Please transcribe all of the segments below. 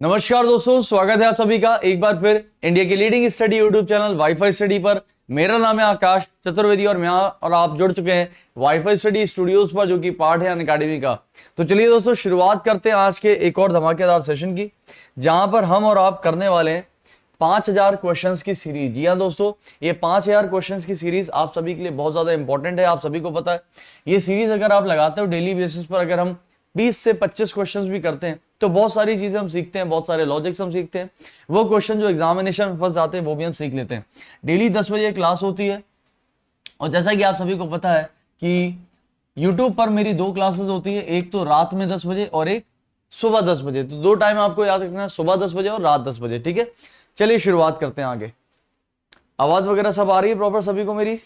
नमस्कार दोस्तों, स्वागत है आप सभी का एक बार फिर इंडिया की leading study YouTube channel wifi study पर। मेरा नाम है आकाश चतुर्वेदी और मैं और आप जुड़ चुके हैं वाईफाई स्टडी स्टूडियोज पर, जो कि पार्ट है अनअकैडमी का। तो चलिए दोस्तों, शुरुआत करते हैं आज के एक और धमाकेदार सेशन की, जहां पर हम और आप करने वाले हैं 5000 क्वेश्चंस की सीरीज। जी हाँ दोस्तों, ये 5000 क्वेश्चंस की सीरीज आप सभी के लिए बहुत ज्यादा इंपॉर्टेंट है। आप सभी को पता है, ये सीरीज अगर आप लगाते हो डेली बेसिस पर, अगर हम 20 से 25 क्वेश्चंस भी करते हैं तो बहुत सारी चीजें हम सीखते हैं, बहुत सारे लॉजिक्स हम सीखते हैं। वो क्वेश्चन जो एग्जामिनेशन में फंस जाते हैं वो भी हम सीख लेते हैं। डेली 10 बजे क्लास होती है, और जैसा कि आप सभी को पता है कि यूट्यूब पर मेरी 2 क्लासेस होती है, एक तो रात में 10 बजे और एक सुबह 10 बजे। तो 2 टाइम आपको याद रखना है, सुबह 10 बजे और रात 10 बजे। ठीक है, चलिए शुरुआत करते हैं आगे। आवाज वगैरह सब आ रही है प्रॉपर सभी को मेरी?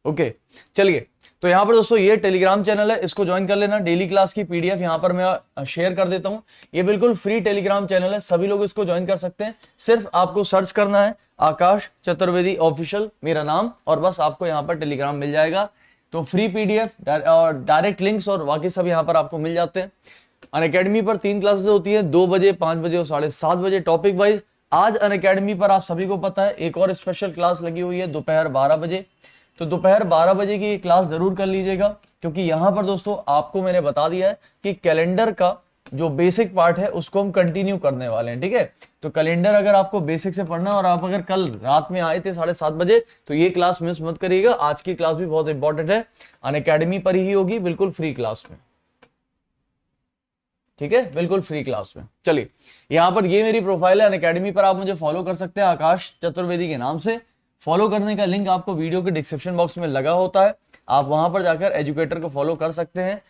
ओके चलिए, तो यहां पर दोस्तों ये टेलीग्राम चैनल है, इसको ज्वाइन कर लेना। डेली क्लास की पीडीएफ यहां पर मैं शेयर कर देता हूं। ये बिल्कुल फ्री टेलीग्राम चैनल है, सभी लोग इसको ज्वाइन कर सकते हैं। सिर्फ आपको सर्च करना है आकाश चतुर्वेदी ऑफिशियल, मेरा नाम, और बस आपको यहां पर टेलीग्राम मिल जाएगा। तो फ्री पीडीएफ और डायरेक्ट लिंक्स और बाकी सब यहां पर आपको मिल जाते हैं। अनअकैडमी पर 3 क्लासेस होती है, 2 बजे, 5 बजे और 7:30 बजे, टॉपिक वाइज। आज अनअकैडमी पर आप सभी को पता है एक और स्पेशल क्लास लगी हुई है दोपहर 12 बजे। तो दोपहर 12 बजे की क्लास जरूर कर लीजिएगा, क्योंकि यहां पर दोस्तों आपको मैंने बता दिया है कि कैलेंडर का जो बेसिक पार्ट है उसको हम कंटिन्यू करने वाले हैं। ठीक है, तो कैलेंडर अगर आपको बेसिक से पढ़ना है और आप अगर कल रात में आए थे 7:30 बजे, तो ये क्लास मिस मत करिएगा। आज की क्लास भी बहुत इंपॉर्टेंट है, अनअकैडमी पर ही होगी, बिल्कुल फ्री क्लास में। ठीक है, बिल्कुल फ्री क्लास में। चलिए, यहां पर ये मेरी प्रोफाइल है अनअकैडमी पर, आप मुझे फॉलो कर सकते हैं आकाश चतुर्वेदी के नाम से। फॉलो करने का लिंक आपको वीडियो के डिस्क्रिप्शन बॉक्स में लगा होता है, आप वहां पर जाकर एजुकेटर को फॉलो कर सकते हैं।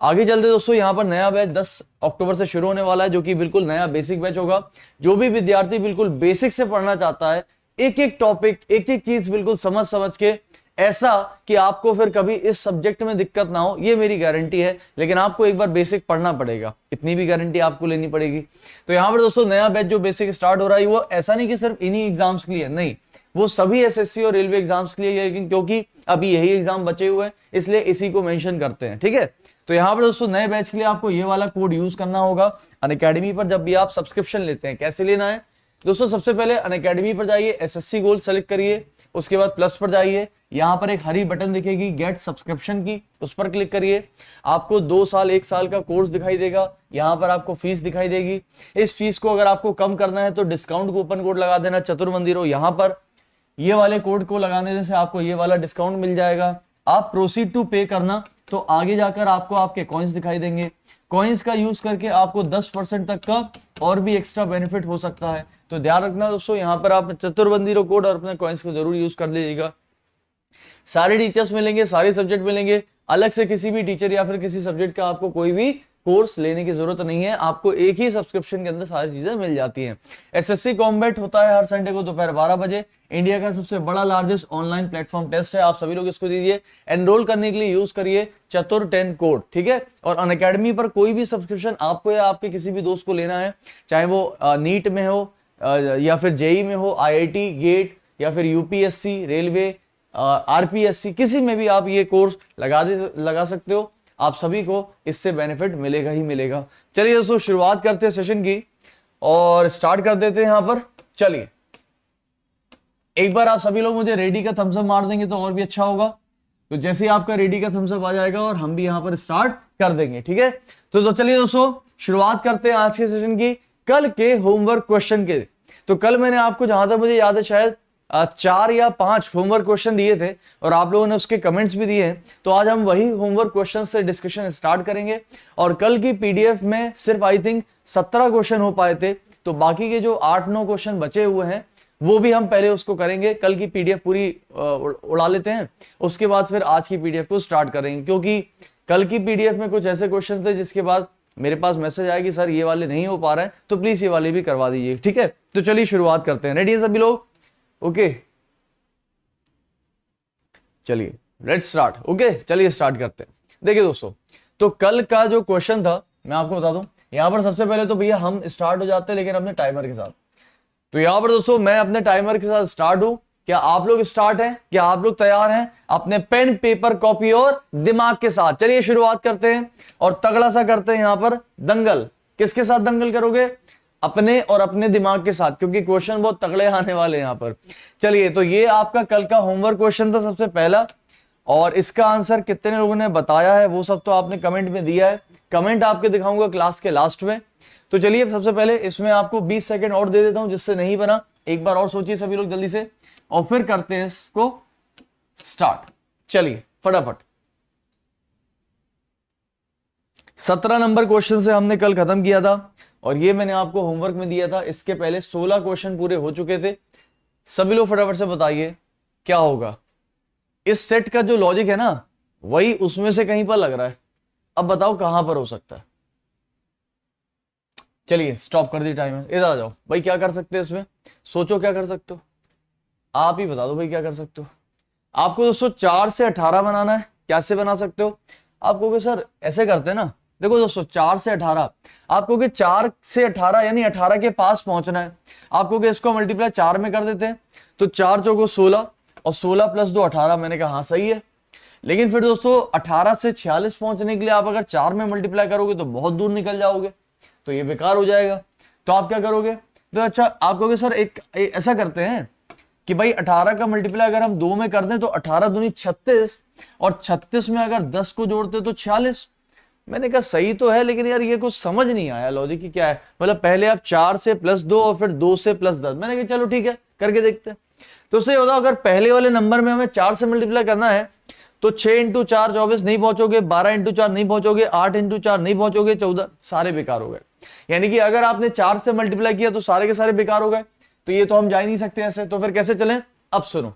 आगे चलते दोस्तों, यहां पर नया बैच 10 अक्टूबर से शुरू होने वाला है, जो कि बिल्कुल नया बेसिक बैच होगा। जो भी विद्यार्थी बिल्कुल बेसिक से पढ़ना चाहता है, एक एक टॉपिक, एक एक चीज बिल्कुल समझ के, ऐसा कि आपको फिर कभी इस सब्जेक्ट में दिक्कत ना हो, ये मेरी गारंटी है। लेकिन आपको एक बार बेसिक पढ़ना पड़ेगा, इतनी भी गारंटी आपको लेनी पड़ेगी। तो यहां पर दोस्तों नया बैच जो बेसिक स्टार्ट हो रहा है, वो ऐसा नहीं कि सिर्फ इन्हीं एग्जाम्स के लिए, नहीं, वो सभी एसएससी और रेलवे एग्जाम्स के लिए है। लेकिन क्योंकि अभी यही एग्जाम बचे हुए हैं, इसलिए इसी को मेंशन करते हैं। ठीक है, तो यहां पर दोस्तों नए बैच के लिए आपको ये वाला कोड यूज करना होगा अनअकैडमी पर जब भी आप सब्सक्रिप्शन लेते हैं। कैसे लेना है दोस्तों? सबसे पहले अनअकैडमी पर जाइए, एसएससी गोल्ड सेलेक्ट करिए, उसके बाद प्लस पर जाइए, यहां पर एक हरी बटन दिखेगी गेट सब्सक्रिप्शन की, उस पर क्लिक करिए। आपको 2 साल 1 साल का कोर्स दिखाई देगा, यहां पर आपको फीस दिखाई देगी। इस फीस को अगर आपको कम करना है तो डिस्काउंट कूपन कोड लगा देना चतुर्मंदिरो, यहां पर ये वाले कोड को लगाने से आपको ये वाला डिस्काउंट मिल जाएगा। आप प्रोसीड टू पे करना, तो आगे जाकर आपको आपके कॉइन्स दिखाई देंगे। कॉइन्स का यूज करके आपको 10% तक का और भी एक्स्ट्रा बेनिफिट हो सकता है। तो ध्यान रखना दोस्तों, यहां पर आप चतुर्बंदी कोड और अपने कॉइन्स को जरूर यूज कर लीजिएगा। सारे टीचर्स मिलेंगे, सारे सब्जेक्ट मिलेंगे, अलग से किसी भी टीचर या फिर किसी सब्जेक्ट का आपको कोई भी कोर्स लेने की जरूरत नहीं है। आपको एक ही सब्सक्रिप्शन के अंदर सारी चीजें मिल जाती हैं। एसएससी कॉम्बैट होता है हर संडे को दोपहर 12 बजे। इंडिया का सबसे बड़ा लार्जेस्ट ऑनलाइन प्लेटफॉर्म टेस्ट है, आप सभी लोग इसको दीजिए। एनरोल करने के लिए यूज करिए चतुर 10 कोड। ठीक है, और अनअकैडमी पर कोई भी सब्सक्रिप्शन आपको या आपके किसी भी दोस्त को लेना है, चाहे वो नीट में हो या फिर जेई में हो, आईआईटी, गेट या फिर यूपीएससी, रेलवे, आरपीएससी, किसी में भी आप ये कोर्स लगा सकते हो। आप सभी को इससे बेनिफिट मिलेगा ही मिलेगा। चलिए दोस्तों, शुरुआत करते हैं सेशन की और स्टार्ट कर देते हैं यहां पर। चलिए, एक बार आप सभी लोग मुझे रेडी का थम्स अप मार देंगे तो और भी अच्छा होगा। तो जैसे ही आपका रेडी का थम्स अप आ जाएगा और हम भी यहां पर स्टार्ट कर देंगे। ठीक है, तो चलिए दोस्तों, शुरुआत करते हैं आज के सेशन की कल के होमवर्क क्वेश्चन के। तो कल मैंने आपको, जहां तक मुझे याद है, शायद 4 या 5 होमवर्क क्वेश्चन दिए थे और आप लोगों ने उसके कमेंट्स भी दिए हैं। तो आज हम वही होमवर्क क्वेश्चन से डिस्कशन स्टार्ट करेंगे। और कल की पीडीएफ में सिर्फ आई थिंक 17 क्वेश्चन हो पाए थे, तो बाकी के जो 8-9 क्वेश्चन बचे हुए हैं वो भी हम पहले उसको करेंगे। कल की पीडीएफ पूरी उड़ा लेते हैं, उसके बाद फिर आज की पीडीएफ को स्टार्ट करेंगे। क्योंकि कल की पीडीएफ में कुछ ऐसे क्वेश्चन थे जिसके बाद मेरे पास मैसेज आया कि सर ये वाले नहीं हो पा रहे हैं, तो प्लीज ये वाले भी करवा दीजिए। ठीक है, तो चलिए शुरुआत करते हैं। रेडी है सभी लोग? ओके, चलिए लेट्स स्टार्ट। ओके, चलिए स्टार्ट करते हैं। देखिए दोस्तों, तो कल का जो क्वेश्चन था मैं आपको बता दूं। यहां पर सबसे पहले तो भैया हम स्टार्ट हो जाते हैं, लेकिन अपने टाइमर के साथ। तो यहां पर दोस्तों मैं अपने टाइमर के साथ स्टार्ट हूं। क्या आप लोग स्टार्ट हैं? क्या आप लोग तैयार हैं? अपने पेन, पेपर, कॉपी और दिमाग के साथ चलिए शुरुआत करते हैं और तगड़ा सा करते हैं यहां पर दंगल। किसके साथ दंगल करोगे? अपने और अपने दिमाग के साथ, क्योंकि क्वेश्चन बहुत तगड़े आने वाले हैं यहां पर। चलिए, तो ये आपका कल का होमवर्क क्वेश्चन था सबसे पहला, और इसका आंसर कितने लोगों ने बताया है वो सब तो आपने कमेंट में दिया है। कमेंट आपके दिखाऊंगा क्लास के लास्ट में। तो चलिए, सबसे पहले इसमें आपको 20 सेकंड और दे देता हूं, जिससे नहीं बना एक बार और सोचिए सभी लोग जल्दी से, और फिर करते हैं इसको स्टार्ट। चलिए फटाफट। 17 नंबर क्वेश्चन से हमने कल खत्म किया था, और ये मैंने आपको होमवर्क में दिया था। इसके पहले 16 क्वेश्चन पूरे हो चुके थे। सभी लोग फटाफट से बताइए क्या होगा। इस सेट का जो लॉजिक है ना, वही उसमें से कहीं पर लग रहा है। अब बताओ कहां पर हो सकता है। चलिए स्टॉप कर दी टाइमर, इधर आ जाओ भाई। क्या कर सकते हैं इसमें? सोचो क्या कर सकते हो, आप ही बता दो भाई क्या कर सकते हो। आपको दोस्तों 4 से 18 बनाना है। कैसे बना सकते हो? आप कहोगे सर ऐसे करते हैं ना। देखो दोस्तों, 4 से 18, आप कहोगे 4 से 18 यानी 18 के पास पहुंचना है। आप कहोगे इसको मल्टीप्लाई 4 में कर देते हैं, तो 4 चौको 16 और 16 प्लस 2 18। मैंने कहा हाँ सही है। लेकिन फिर दोस्तों 18 से 46 पहुंचने के लिए आप अगर 4 में मल्टीप्लाई करोगे तो बहुत दूर निकल जाओगे, तो ये बेकार हो जाएगा। तो आप क्या करोगे? तो अच्छा, आप कहोगे सर एक ऐसा करते हैं कि भाई 18 का मल्टीप्लाई अगर हम 2 में कर दें तो 18 दूनी 36, और 36 में अगर 10 को जोड़ते तो 46। मैंने कहा सही तो है, लेकिन यार ये कुछ समझ नहीं आया लॉजिक की क्या है। मतलब पहले आप 4 से प्लस 2 और फिर 2 से प्लस 10। मैंने कहा चलो ठीक है करके देखते हैं। तो उससे बताओ, अगर पहले वाले नंबर में हमें 4 से मल्टीप्लाई करना है तो 6 इंटू 4 24 नहीं पहुंचोगे, 12 इंटू 4 नहीं पहुंचोगे, 8 इंटू 4 नहीं पहुंचोगे, 14 सारे बेकार हो गए। यानी कि अगर आपने 4 से मल्टीप्लाई किया तो सारे के सारे बेकार हो गए। तो ये तो हम जा ही नहीं सकते ऐसे, तो फिर कैसे चलें? अब सुनो,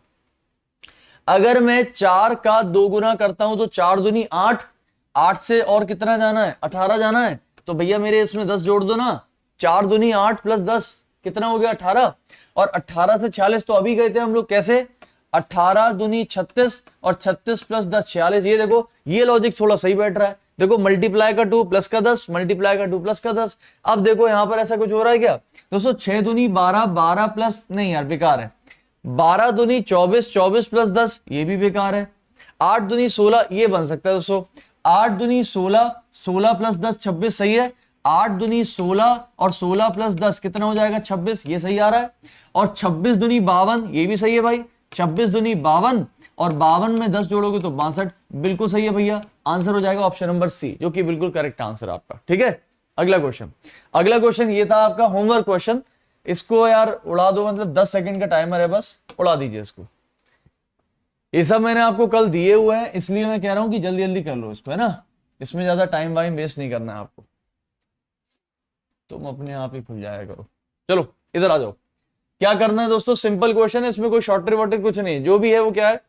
अगर मैं 4 का 2 गुना करता हूं तो 4 दूनी 8, 8 से और कितना जाना है? 18 जाना है। तो भैया मेरे इसमें 10 जोड़ दो ना। 4 दूनी 8 प्लस 10 कितना हो गया? 18। और 18 से 46 तो अभी गए थे हम लोग। कैसे? 18 दूनी 36 और 36 प्लस 10 46। ये देखो, ये लॉजिक थोड़ा सही बैठ रहा है। देखो मल्टीप्लाई का 2 प्लस का 10, मल्टीप्लाई का 2 प्लस का 10। अब देखो यहां पर ऐसा कुछ हो रहा है क्या दोस्तों? 6 दूनी 12, 12 प्लस नहीं यार बेकार है। 12 दूनी 24, 24 प्लस 10 ये भी बेकार है। 8 दूनी 16 ये बन सकता है दोस्तों। 8 दूनी 16, 16 प्लस 10 26 सही है। 8 दूनी 16 और 16 प्लस 10 कितना हो जाएगा? 26, ये सही आ रहा है। और 26 दूनी 52 ये भी सही है भाई। 26 दूनी 52 और 52 में 10 जोड़ोगे तो 62, बिल्कुल सही है भैया। आंसर हो जाएगा ऑप्शन नंबर सी, जो कि बिल्कुल करेक्ट आंसर आपका। ठीक है, अगला क्वेश्चन। अगला क्वेश्चन ये था आपका होमवर्क क्वेश्चन। इसको यार उड़ा दो, मतलब 10 सेकंड का टाइमर है, बस उड़ा दीजिए इसको। ये सब मैंने आपको कल दिए हुए हैं, इसलिए मैं कह रहा हूं कि जल्दी जल्दी कर लो इसको, है ना। इसमें ज्यादा टाइम वाइम वेस्ट नहीं करना है आपको, तुम अपने आप ही खुल जाया करो। चलो इधर आ जाओ। क्या करना है दोस्तों? सिंपल क्वेश्चन है, इसमें कोई शॉर्टर वॉटर कुछ नहीं। जो भी है वो क्या है,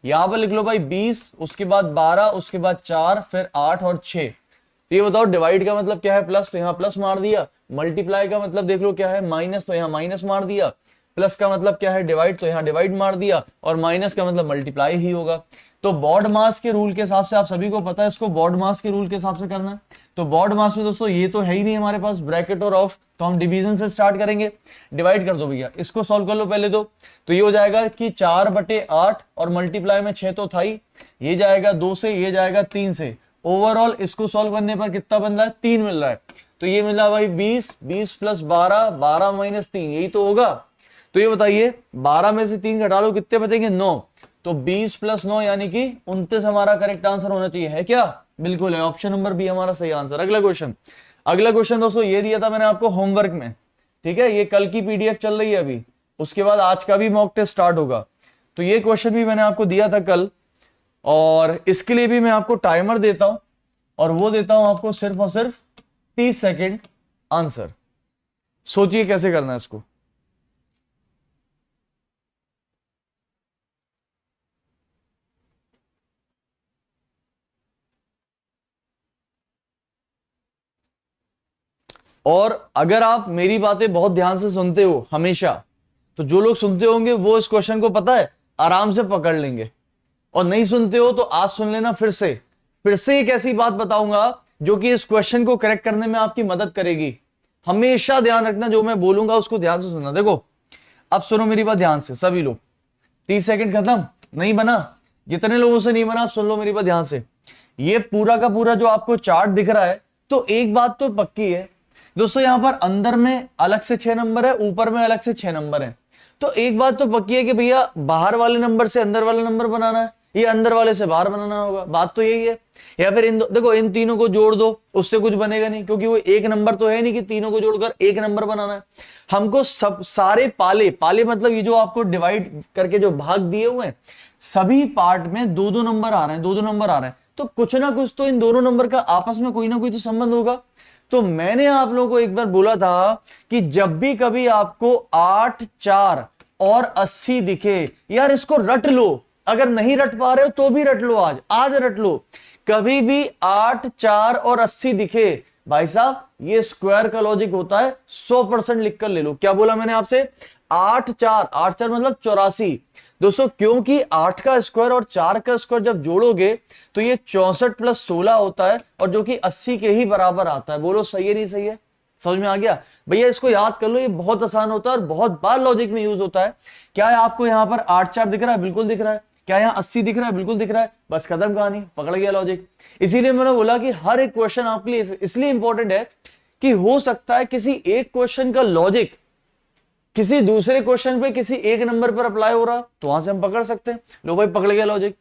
यहां पर लिख लो भाई 20, उसके बाद 12, उसके बाद 4, फिर 8 और 6। तो ये बताओ डिवाइड का मतलब क्या है? प्लस, तो यहाँ प्लस मार दिया। मल्टीप्लाई का मतलब देख लो क्या है? माइनस, तो यहाँ माइनस मार दिया। प्लस का मतलब क्या है? डिवाइड, तो यहाँ डिवाइड मार दिया। और माइनस का मतलब मल्टीप्लाई ही होगा। तो बॉड मास के रूल के हिसाब से, आप सभी को पता है इसको बॉड मास के रूल के हिसाब से करना है। तो बॉड मास में दोस्तों ये तो है ही नहीं हमारे पास ब्रैकेट और ऑफ, तो हम डिवीजन से स्टार्ट करेंगे। डिवाइड कर दो भैया, इसको सॉल्व कर लो पहले। तो ये हो जाएगा कि 4/8 और मल्टीप्लाई में 6 तो था ही, ये जाएगा 2 से, ये जाएगा 3 से। ओवरऑल इसको सॉल्व करने पर कितना बन रहा है? 3 मिल रहा है। तो ये मिला भाई 20, 20 प्लस 12, 12 माइनस 3, यही तो होगा। तो ये बताइए 12 में से 3 घटा लो, कितने बचेंगे? 9। तो 20 प्लस 9 यानी कि 29 हमारा करेक्ट आंसर होना चाहिए, है क्या? बिल्कुल है, ऑप्शन नंबर बी हमारा सही आंसर। अगला क्वेश्चन। अगला क्वेश्चन दोस्तों ये दिया था मैंने आपको होमवर्क में, ठीक है। ये कल की पीडीएफ चल रही है अभी, उसके बाद आज का भी मॉक टेस्ट स्टार्ट होगा। तो ये क्वेश्चन भी मैंने आपको दिया था कल, और इसके लिए भी मैं आपको टाइमर देता हूं, और वो देता हूं आपको सिर्फ और सिर्फ 30 सेकेंड आंसर। सोचिए कैसे करना है इसको। और अगर आप मेरी बातें बहुत ध्यान से सुनते हो हमेशा, तो जो लोग सुनते होंगे वो इस क्वेश्चन को पता है आराम से पकड़ लेंगे, और नहीं सुनते हो तो आज सुन लेना फिर से एक ऐसी बात बताऊंगा जो कि इस क्वेश्चन को करेक्ट करने में आपकी मदद करेगी। हमेशा ध्यान रखना, जो मैं बोलूंगा उसको ध्यान से सुनना। देखो अब सुनो मेरी बात ध्यान से सभी लोग। 30 सेकंड खत्म, नहीं बना, जितने लोगों से नहीं बना आप सुन लो मेरी बात ध्यान से। ये पूरा का पूरा जो आपको चार्ट दिख रहा है, तो एक बात तो पक्की है, दोस्तों यहाँ पर अंदर में अलग से 6 नंबर है, ऊपर में अलग से 6 नंबर है। तो एक बात तो पक्की है कि भैया बाहर वाले नंबर से अंदर वाला नंबर बनाना है, ये अंदर वाले से बाहर बनाना होगा, बात तो यही है। या फिर देखो इन तीनों को जोड़ दो, उससे कुछ बनेगा नहीं, क्योंकि वो एक नंबर तो है नहीं कि तीनों को जोड़कर एक नंबर बनाना है। हमको सब सारे पाले मतलब ये जो आपको डिवाइड करके जो भाग दिए हुए हैं, सभी पार्ट में 2-2 नंबर आ रहे हैं, 2-2 नंबर आ रहे हैं। तो कुछ ना कुछ तो इन दोनों नंबर का आपस में कोई ना कोई तो संबंध होगा। तो मैंने आप लोगों को एक बार बोला था कि जब भी कभी आपको 8, 4 और 80 दिखे, यार इसको रट लो। अगर नहीं रट पा रहे हो तो भी रट लो, आज रट लो। कभी भी 8, 4 और 80 दिखे, भाई साहब ये स्क्वायर का लॉजिक होता है, 100% लिख कर ले लो। क्या बोला मैंने आपसे? 8, 4 मतलब 84। दोस्तों क्योंकि 8 का स्क्वायर और 4 का स्क्वायर जब जोड़ोगे तो ये 64 + 16 होता है, और जो कि 80 के ही बराबर आता है। बोलो सही है नहीं सही है? समझ में आ गया भैया? इसको याद कर लो, ये बहुत आसान होता है और बहुत बार लॉजिक में यूज होता है। क्या है आपको यहाँ पर 8, 4 दिख रहा है? बिल्कुल दिख रहा है। क्या यहाँ 80 दिख रहा है? बिल्कुल दिख रहा है। बस खत्म कहानी, पकड़ गया लॉजिक। इसीलिए मैंने बोला कि हर एक क्वेश्चन आपके लिए इसलिए इंपॉर्टेंट है कि हो सकता है किसी एक क्वेश्चन का लॉजिक किसी दूसरे क्वेश्चन पे किसी एक नंबर पर अप्लाई हो रहा, तो वहां से हम पकड़ सकते हैं। लो भाई पकड़ गया लॉजिक।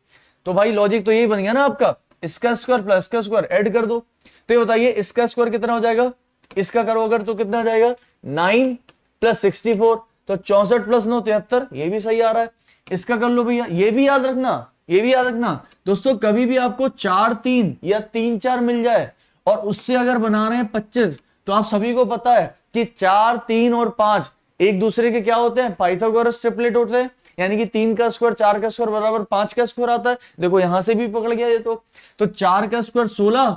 तो भाई लॉजिक तो यही बन गया ना आपका, इसका स्क्वायर प्लस इसका स्क्वायर ऐड कर दो। तो ये बताइए इसका स्क्वायर कितना हो जाएगा? इसका करो अगर तो कितना आ जाएगा? 9 + 64, तो 64 + 9 73। ये भी सही आ रहा है। इसका कर लो भैया। ये भी याद रखना, ये भी याद रखना दोस्तों, कभी भी आपको 4, 3 या 3, 4 मिल जाए और उससे अगर बना रहे हैं 25, तो आप सभी को पता है कि 4, 3 और 5 एक दूसरे के क्या होते हैं? पाइथागोरस ट्रिपलेट होते हैं। यानी कि 3 का स्क्वायर 4 का स्क्वायर बराबर 5 का स्क्वायर आता है। देखो यहां से भी पकड़ गया ये। तो 4 का स्क्वायर 16,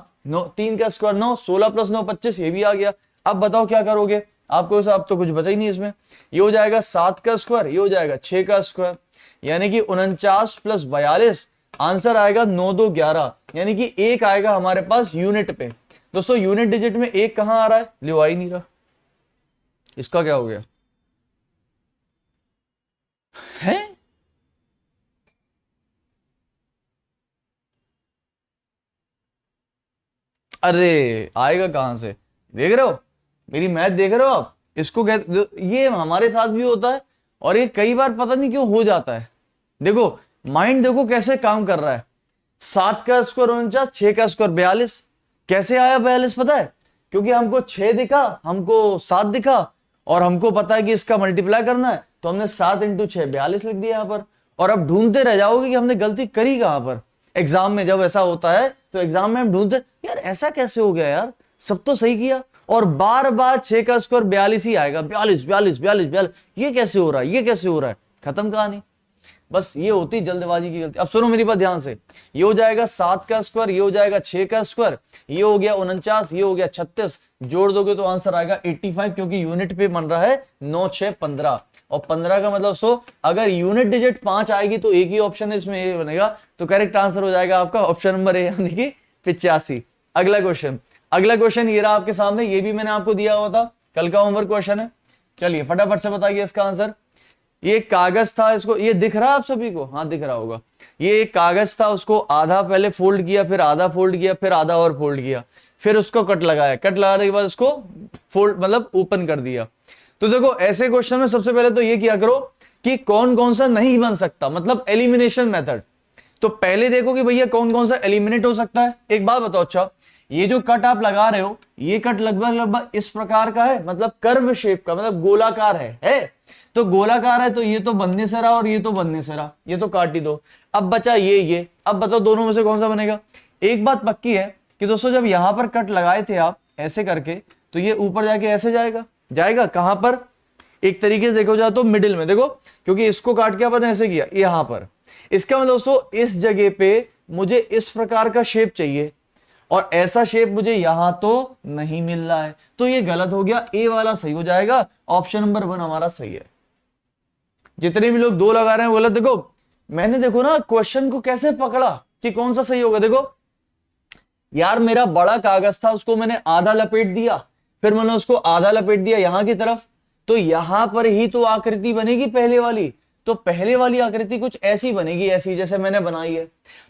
3 का स्क्वायर 9, 16 + 9 25, ये भी आ गया। अब बताओ क्या करोगे? आपको अब तो कुछ बचा ही नहीं इसमें। ये हो जाएगा 7 का स्क्वायर, ये हो जाएगा 6 का स्क्वायर, यानी कि 49 + 42, आंसर आएगा 9, 2, 11। यानी कि 1 आएगा हमारे पास यूनिट पे। दोस्तों यूनिट डिजिट में 1 कहां आ रहा है? ले आ ही नहीं रहा। इसका क्या हो गया है? अरे आएगा कहां से? देख रहे हो मेरी मैथ? देख रहे हो आप? इसको ये हमारे साथ भी होता है और ये कई बार पता नहीं क्यों हो जाता है। देखो माइंड देखो कैसे काम कर रहा है। 7 का स्क्वायर 49, 6 का स्क्वायर 42। कैसे आया 42? पता है? क्योंकि हमको 6 दिखा, हमको 7 दिखा, और हमको पता है कि इसका मल्टीप्लाई करना है, तो हमने 7 × 6 42 लिख दिया यहां पर। और अब ढूंढते रह जाओगे कि हमने गलती करी कहां पर। एग्जाम में जब ऐसा होता है तो एग्जाम में हम ढूंढते, यार ऐसा कैसे हो गया यार, सब तो सही किया, और बार बार 6 का स्क्वायर 42 ही आएगा। 42 42 42 42, ये कैसे हो रहा है, ये कैसे हो रहा है? खत्म कहानी। बस ये होती जल्दबाजी की गलती। अब सुनो मेरी बात ध्यान से। ये हो जाएगा 7 का स्क्वायर, ये हो जाएगा 6 का स्क्वायर, ये हो गया 49, ये हो गया 36। जोड़ दोगे तो आंसर आएगा 85, क्योंकि यूनिट पे बन रहा है 9, 6, 15, और 15 का मतलब अगर यूनिट डिजिट 5 आएगी तो एक ही ऑप्शन है इसमें ए बनेगा। तो करेक्ट आंसर हो जाएगा आपका ऑप्शन नंबर ए, यानी कि 85। अगला क्वेश्चन ये रहा आपके सामने। ये भी मैंने आपको दिया हुआ था, कल का होमवर्क क्वेश्चन है। चलिए फटाफट से बताइए इसका आंसर। ये कागज था, इसको ये दिख रहा है आप सभी को? हाँ दिख रहा होगा। ये एक कागज था, उसको आधा पहले फोल्ड किया, फिर आधा फोल्ड किया, फिर आधा और फोल्ड किया, फिर उसको कट लगाया, कट लगाने के बाद उसको फोल्ड मतलब ओपन कर दिया। तो देखो ऐसे क्वेश्चन में सबसे पहले तो ये किया करो कि कौन कौन सा नहीं बन सकता, मतलब एलिमिनेशन मेथड। तो पहले देखो कि भैया कौन कौन सा एलिमिनेट हो सकता है। एक बात बताओ, अच्छा ये जो कट आप लगा रहे हो, ये कट लगभग इस प्रकार का है, मतलब कर्व शेप का, मतलब गोलाकार है? तो गोलाकार है तो ये तो बनने से रहा और ये तो बनने से रहा, ये तो काट ही दो। अब बचा ये। अब बताओ दोनों में से कौन सा बनेगा? एक बात पक्की है कि दोस्तों जब यहां पर कट लगाए थे आप ऐसे करके, तो ये ऊपर जाके ऐसे जाएगा कहां पर? एक तरीके से देखो जाए तो मिडिल में, देखो क्योंकि इसको काट के अपन ऐसे किया यहां पर। इसका मतलब दोस्तों इस जगह पे मुझे इस प्रकार का शेप चाहिए, और ऐसा शेप मुझे यहां तो नहीं मिल रहा है, तो ये गलत हो गया। ए वाला सही हो जाएगा, ऑप्शन नंबर 1 हमारा सही है। जितने भी लोग 2 लगा रहे हैं गलत। देखो मैंने देखो ना क्वेश्चन को कैसे पकड़ा कि कौन सा सही होगा। देखो यार मेरा बड़ा कागज था, उसको मैंने आधा लपेट दिया, फिर मैंने उसको आधा लपेट दिया यहां की तरफ, तो यहां पर ही तो आकृति बनेगी पहले वाली। तो पहले वाली आकृति कुछ ऐसी बनेगी, ऐसी जैसे मैंने बनाई है।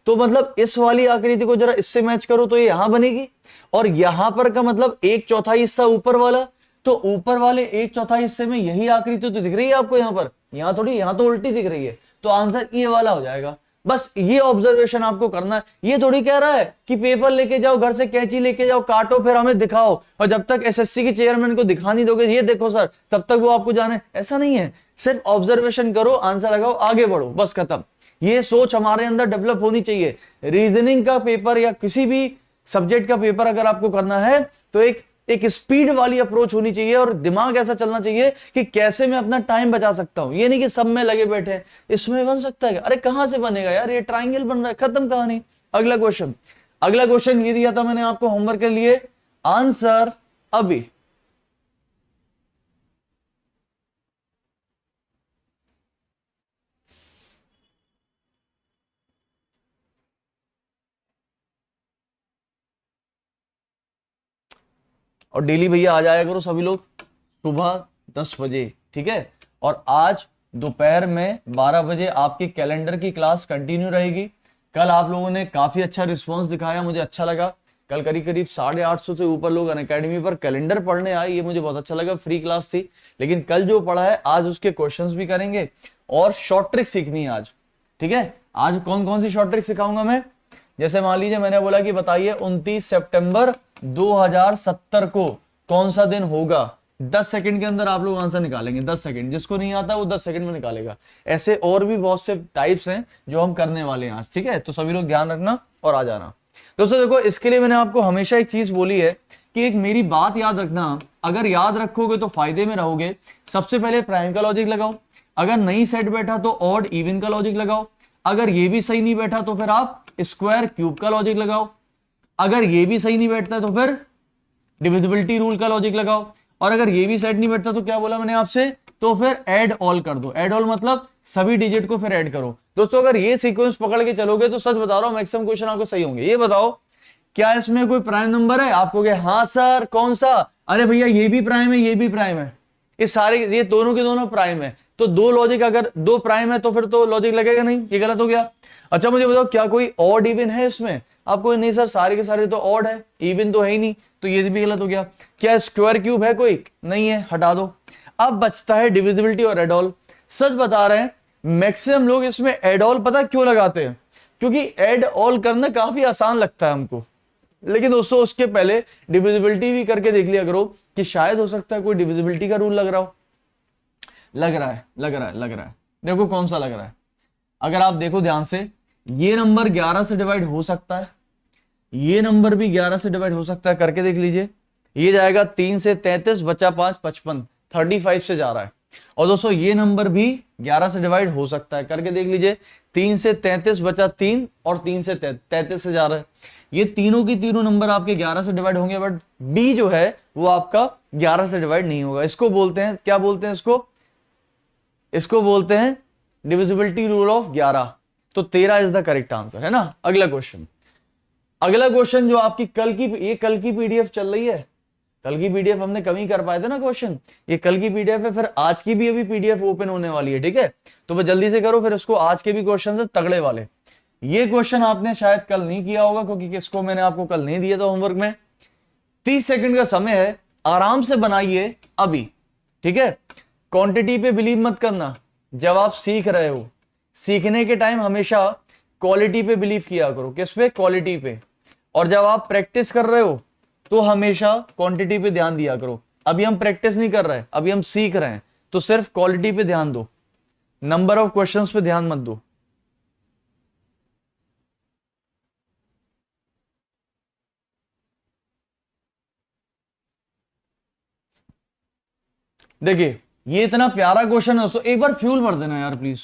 तो मतलब इस वाली आकृति को जरा इससे मैच करो तो ये यहां बनेगी, और यहां पर का मतलब 1/4 हिस्सा ऊपर वाला, तो ऊपर वाले 1/4 हिस्से में यही आकृति तो दिख रही है आपको यहां पर, यहां थोड़ी, यहां तो उल्टी दिख रही है, तो आंसर ये वाला हो जाएगा। बस ये ऑब्जर्वेशन आपको करना है। ये थोड़ी कह रहा है कि पेपर लेके जाओ, घर से कैंची लेके जाओ, काटो, फिर हमें दिखाओ, और जब तक एसएससी के चेयरमैन को दिखा नहीं दोगे ये देखो सर, तब तक वो आपको जाने, ऐसा नहीं है। सिर्फ ऑब्जर्वेशन करो, आंसर लगाओ, आगे बढ़ो, बस खत्म। ये सोच हमारे अंदर डेवलप होनी चाहिए। रीजनिंग का पेपर या किसी भी सब्जेक्ट का पेपर अगर आपको करना है तो एक स्पीड वाली अप्रोच होनी चाहिए, और दिमाग ऐसा चलना चाहिए कि कैसे मैं अपना टाइम बचा सकता हूं। ये नहीं कि सब में लगे बैठे हैं, इसमें बन सकता है, अरे कहां से बनेगा यार, ये ट्राइंगल बन रहा है, खत्म कहानी। अगला क्वेश्चन, अगला क्वेश्चन ये दिया था मैंने आपको होमवर्क के लिए, आंसर अभी। और डेली भैया आ जाया करो सभी लोग सुबह 10 बजे, ठीक है। और आज दोपहर में 12 बजे आपके कैलेंडर की क्लास कंटिन्यू रहेगी। कल आप लोगों ने काफी अच्छा रिस्पांस दिखाया, मुझे अच्छा लगा। कल करीब करीब 850 से ऊपर लोग अनअकैडमी पर कैलेंडर पढ़ने आए, ये मुझे बहुत अच्छा लगा। फ्री क्लास थी, लेकिन कल जो पढ़ा है आज उसके क्वेश्चंस भी करेंगे और शॉर्ट ट्रिक सीखनी है आज, ठीक है। आज कौन कौन सी शॉर्ट ट्रिक सिखाऊंगा मैं, जैसे मान लीजिए मैंने बोला कि बताइए 29 सितंबर 2070 को कौन सा दिन होगा। 10 सेकंड के अंदर आप लोग आंसर निकालेंगे, 10 सेकंड, जिसको नहीं आता वो 10 सेकंड में निकालेगा। ऐसे और भी बहुत से टाइप्स हैं जो हम करने वाले हैं आज, ठीक है। तो सभी लोग ध्यान रखना और आ जाना। दोस्तों देखो, इसके लिए मैंने आपको हमेशा एक चीज बोली है कि एक मेरी बात याद रखना, अगर याद रखोगे तो फायदे में रहोगे। सबसे पहले प्राइम का लॉजिक लगाओ, अगर नहीं सेट बैठा तो ऑड इवन का लॉजिक लगाओ, अगर ये भी सही नहीं बैठा तो फिर आप स्क्वायर क्यूब का लॉजिक लगाओ, अगर ये भी सही नहीं बैठता तो फिर डिविजिबिलिटी रूल का लॉजिक लगाओ, और अगर ये भी सेट नहीं बैठता तो क्या बोला मैंने आपसे, तो फिर ऐड ऑल कर दो। ऐड ऑल मतलब सभी डिजिट को फिर ऐड करो। दोस्तों अगर ये सीक्वेंस पकड़ के चलोगे तो सच बता रहा हूं मैक्सिमम क्वेश्चन आपको सही होंगे। ये बताओ क्या इसमें कोई प्राइम नंबर है, आप कहोगे हाँ सर कौन सा, अरे भैया ये भी प्राइम है, ये भी प्राइम है, इस सारे ये दोनों के दोनों प्राइम है। तो दो लॉजिक, अगर दो प्राइम है तो फिर तो लॉजिक लगेगा नहीं, ये गलत हो गया। अच्छा मुझे बताओ क्या कोई ऑड इवन है इसमें, आपको नहीं सर सारे के सारे तो ऑड है, इवन तो है ही नहीं, तो ये भी गलत हो गया। क्या स्क्वायर क्यूब है कोई, नहीं है, हटा दो। अब बचता है डिविजिबिलिटी और एडॉल। सच बता रहे हैं मैक्सिमम लोग इसमें एडॉल पता क्यों लगाते हैं, क्योंकि एड ऑल करना काफी आसान लगता है हमको। लेकिन दोस्तों उसके पहले डिविजिबिलिटी भी करके देख लिया करो कि शायद हो सकता है कोई डिविजिबिलिटी का रूल लग रहा हो। लग रहा है, लग रहा है, लग रहा है। देखो कौन सा लग रहा है, अगर आप देखो ध्यान से, ये नंबर 11 से डिवाइड हो सकता है, ये नंबर भी 11 से डिवाइड हो सकता है, करके देख लीजिए। ये जाएगा 3 से 33 बचा 5 55, 35 से जा रहा है। और दोस्तों ये नंबर भी 11 से डिवाइड हो सकता है, करके देख लीजिए। 3 से 33 बचा 3 और 3 से 33 से जा रहा है। ये तीनों की तीनों नंबर आपके 11 से डिवाइड होंगे, बट बी जो है वो आपका 11 से डिवाइड नहीं होगा। इसको बोलते हैं, क्या बोलते हैं इसको बोलते हैं डिविजिबिलिटी रूल ऑफ 11। तो 13 इज द करेक्ट आंसर, है ना। अगला क्वेश्चन, अगला क्वेश्चन जो आपकी ये कल की पीडीएफ चल रही है, कल की पीडीएफ हमने कम ही कर पाए थे ना क्वेश्चन, ये कल की पीडीएफ है, फिर आज की भी अभी पीडीएफ ओपन होने वाली है, ठीक है। तो बस जल्दी से करो, फिर इसको आज के भी क्वेश्चन से तगड़े वाले। ये क्वेश्चन आपने शायद कल नहीं किया होगा, क्योंकि किसको मैंने आपको कल नहीं दिया था होमवर्क में। 30 सेकंड का समय है, आराम से बनाइए अभी, ठीक है। क्वांटिटी पे बिलीव मत करना, जब आप सीख रहे हो, सीखने के टाइम हमेशा क्वालिटी पे बिलीव किया करो। किस पे, क्वालिटी पे। और जब आप प्रैक्टिस कर रहे हो तो हमेशा क्वांटिटी पे ध्यान दिया करो। अभी हम प्रैक्टिस नहीं कर रहे, अभी हम सीख रहे हैं, तो सिर्फ क्वालिटी पे ध्यान दो, नंबर ऑफ क्वेश्चंस पे ध्यान मत दो। देखिए ये इतना प्यारा क्वेश्चन है दोस्तों, एक बार फ्यूल भर देना यार प्लीज,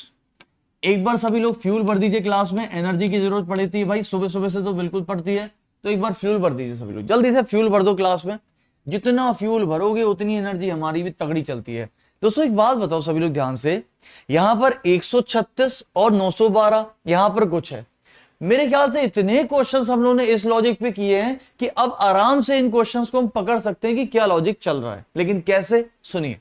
एक बार सभी लोग फ्यूल भर दीजिए। क्लास में एनर्जी की जरूरत पड़ती है भाई, सुबह सुबह से तो बिल्कुल पड़ती है, तो एक बार फ्यूल भर दीजिए सभी लोग, जल्दी से फ्यूल भर दो क्लास में। जितना फ्यूल भरोगे उतनी एनर्जी हमारी भी तगड़ी चलती है। दोस्तों एक बात बताओ सभी लोग ध्यान से, यहां पर 136 और 912 यहां पर कुछ है। मेरे ख्याल से इतने क्वेश्चंस हम लोगों ने इस लॉजिक पे किए हैं कि अब आराम से इन क्वेश्चंस को हम पकड़ सकते हैं कि क्या लॉजिक चल रहा है। लेकिन कैसे, सुनिए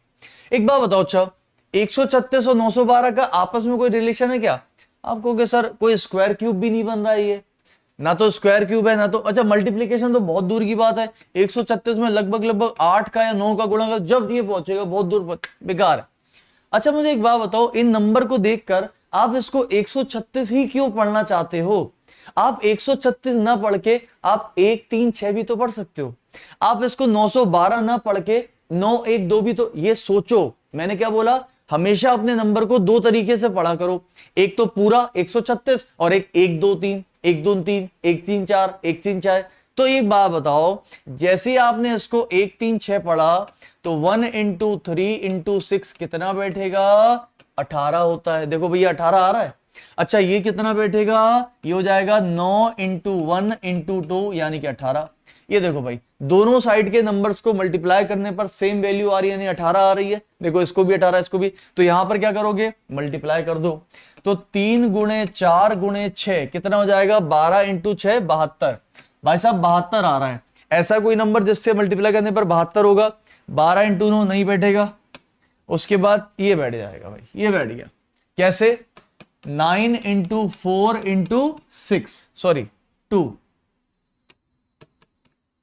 एक बात बताओ। अच्छा 136 और 912 का आपस में कोई रिलेशन है क्या? आप कहोगे सर कोई स्क्वायर क्यूब भी नहीं बन रहा है, ये ना तो स्क्वायर क्यूब है ना तो, अच्छा मल्टीप्लीकेशन तो बहुत दूर की बात है, 136 में लगभग 8 का या 9 का गुणा कर जब ये पहुंचेगा बहुत दूर, बेकार है। अच्छा मुझे एक बात बताओ, इन नंबर को देखकर आप इसको 136 ही क्यों पढ़ना चाहते हो? आप 136 ना पढ़ के आप 1 3 6 भी तो पढ़ सकते हो। आप इसको 912 ना पढ़ के 9 1 2 भी तो, ये सोचो मैंने क्या बोला, हमेशा अपने नंबर को दो तरीके से पढ़ा करो, एक तो पूरा 136 और एक 1 2 3 1 2 3 1 3 4 1 3 4। तो एक बात बताओ, जैसे ही आपने इसको 1 3 6 पढ़ा तो 1 इंटू 3 इंटू 6 कितना बैठेगा? 18 होता है। देखो भैया 18 आ रहा है। अच्छा ये कितना बैठेगा? ये हो जाएगा 9 इंटू 1 इंटू 2 यानी कि 18। ये देखो भाई दोनों साइड के नंबर्स को मल्टीप्लाई करने पर सेम वैल्यू आ रही है, यानी 18 आ रही है। देखो इसको भी 18 इसको भी, तो यहां पर क्या करोगे? मल्टीप्लाई कर दो। तो 3 गुणे 4 गुणे 6 कितना हो जाएगा? 12 इंटू 6 72। भाई साहब 72 आ रहा है। ऐसा कोई नंबर जिससे मल्टीप्लाई करने पर 72 होगा? 12 इंटू 9 नहीं बैठेगा। उसके बाद ये बैठ जाएगा भाई, ये बैठ गया। कैसे? 9 इंटू 4 इंटू 6 सॉरी 2,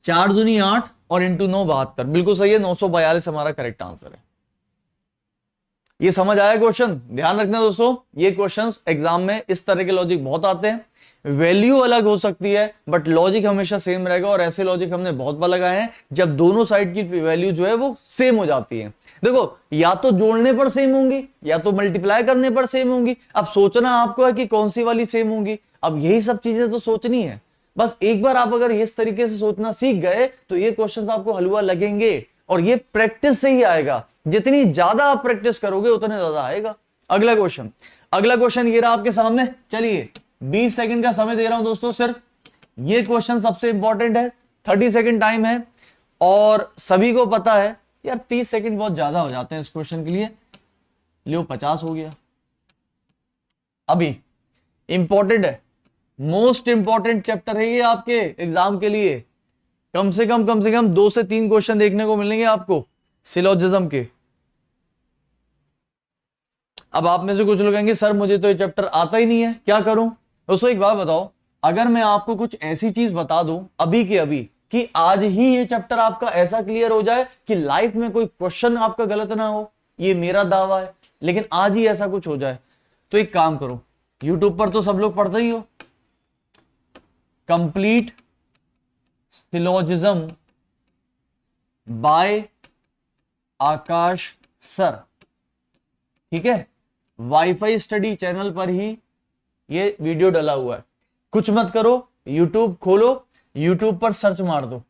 4 दूनी 8 और इंटू 9 72, बिल्कुल सही है। 942 हमारा करेक्ट आंसर है। ये समझ आया क्वेश्चन? ध्यान रखना दोस्तों, ये क्वेश्चंस एग्जाम में इस तरह के लॉजिक बहुत आते हैं। वैल्यू अलग हो सकती है बट लॉजिक हमेशा सेम रहेगा, और ऐसे लॉजिक हमने बहुत बार लगाए हैं जब दोनों साइड की वैल्यू जो है वो सेम हो जाती है। देखो या तो जोड़ने पर सेम होंगी या तो मल्टीप्लाई करने पर सेम होंगी। अब सोचना आपको है कि कौन सी वाली सेम होंगी। अब यही सब चीजें तो सोचनी है। बस एक बार आप अगर इस तरीके से सोचना सीख गए तो ये क्वेश्चंस आपको हलवा लगेंगे, और ये प्रैक्टिस से ही आएगा। जितनी ज्यादा आप प्रैक्टिस करोगे उतने ज्यादा आएगा। अगला क्वेश्चन ये रहा आपके सामने। चलिए 20 सेकंड का समय दे रहा हूं दोस्तों सिर्फ। ये क्वेश्चन सबसे इंपॉर्टेंट है, 30 सेकंड टाइम है, और सभी को पता है यार 30 सेकंड बहुत ज्यादा हो जाते हैं इस क्वेश्चन के लिए। लियो 50 हो गया। अभी इंपॉर्टेंट है, मोस्ट इंपॉर्टेंट चैप्टर है ये आपके एग्जाम के लिए। कम से कम 2 से 3 क्वेश्चन देखने को मिलेंगे आपको सिलोजिज्म के। अब आप में से कुछ लोग कहेंगे सर मुझे तो ये चैप्टर आता ही नहीं है, क्या करूं? दोस्तों एक बात बताओ, अगर मैं आपको कुछ ऐसी चीज बता दूं अभी के अभी कि आज ही ये चैप्टर आपका ऐसा क्लियर हो जाए कि लाइफ में कोई क्वेश्चन आपका गलत ना हो, ये मेरा दावा है, लेकिन आज ही ऐसा कुछ हो जाए, तो एक काम करो, यूट्यूब पर तो सब लोग पढ़ते ही हो, कंप्लीट सिलोजिज्म बाय आकाश सर, ठीक है? वाईफाई स्टडी चैनल पर ही ये वीडियो डला हुआ है। कुछ मत करो, यूट्यूब खोलो, यूट्यूब पर सर्च मार दो,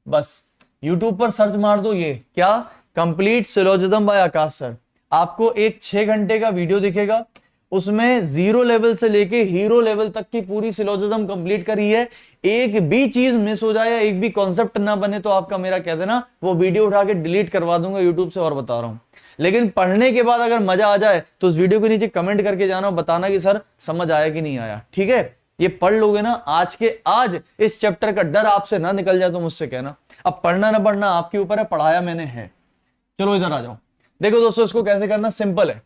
बस यूट्यूब पर सर्च मार दो, ये क्या, कंप्लीट सिलोजिज्म बाय आकाश सर। आपको एक 6 घंटे का वीडियो दिखेगा, उसमें 0 लेवल से लेके हीरो लेवल तक की पूरी सिलोजिज्म कंप्लीट करी है। एक भी चीज मिस हो जाए या एक भी कॉन्सेप्ट ना बने तो आपका मेरा कह देना, वो वीडियो उठा के डिलीट करवा दूंगा यूट्यूब से, और बता रहा हूं। लेकिन पढ़ने के बाद अगर मजा आ जाए तो उस वीडियो के नीचे कमेंट करके जाना और बताना कि सर समझ आया कि नहीं आया, ठीक है? ये पढ़ लोगे ना, आज के आज इस चैप्टर का डर आपसे ना निकल जाए तो मुझसे कहना। अब पढ़ना ना पढ़ना आपके ऊपर है, पढ़ाया मैंने है। चलो इधर आ जाओ। देखो दोस्तों इसको कैसे करना, सिंपल है।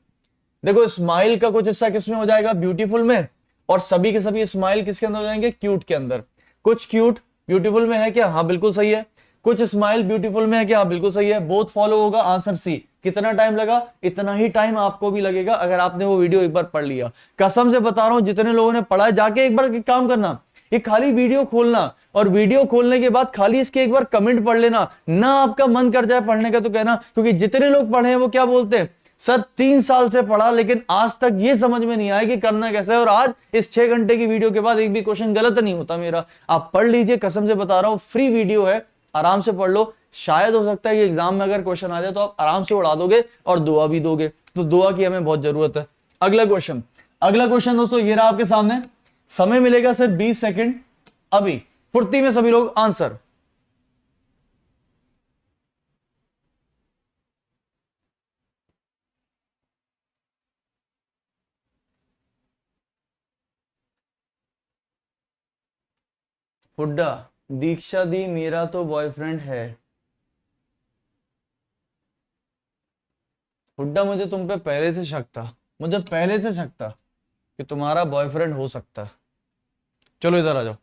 देखो स्माइल का कुछ हिस्सा किसमें हो जाएगा? ब्यूटीफुल में। और सभी के सभी स्माइल किसके अंदर हो जाएंगे? क्यूट के अंदर। कुछ क्यूट ब्यूटीफुल में है क्या? हाँ बिल्कुल सही है। कुछ स्माइल ब्यूटीफुल में है क्या? हाँ बिल्कुल सही है। बोथ फॉलो होगा, आंसर सी। कितना टाइम लगा? इतना ही टाइम आपको भी लगेगा अगर आपने वो वीडियो एक बार पढ़ लिया। कसम से बता रहा हूं, जितने लोगों ने पढ़ा है जाके एक बार काम करना, ये खाली वीडियो खोलना, और वीडियो खोलने के बाद खाली इसके एक बार कमेंट पढ़ लेना ना, आपका मन कर जाए पढ़ने का तो कहना। क्योंकि जितने लोग पढ़े हैं वो क्या बोलते हैं, सर 3 साल से पढ़ा लेकिन आज तक ये समझ में नहीं आया कि करना कैसा है, और आज इस 6 घंटे की वीडियो के बाद एक भी क्वेश्चन गलत नहीं होता मेरा। आप पढ़ लीजिए, कसम से बता रहा हूं, फ्री वीडियो है, आराम से पढ़ लो। शायद हो सकता है कि एग्जाम में अगर क्वेश्चन आ जाए तो आप आराम से उड़ा दोगे और दुआ भी दोगे, तो दुआ की हमें बहुत जरूरत है। अगला क्वेश्चन दोस्तों ये रहा आपके सामने। समय मिलेगा सिर्फ 20 सेकंड। अभी फुर्ती में सभी लोग आंसर। हुड्डा, दीक्षा दी मेरा तो बॉयफ्रेंड है। हुड्डा मुझे तुम पे पहले से शक था, मुझे पहले से शक था कि तुम्हारा बॉयफ्रेंड हो सकता है। चलो इधर आ जाओ।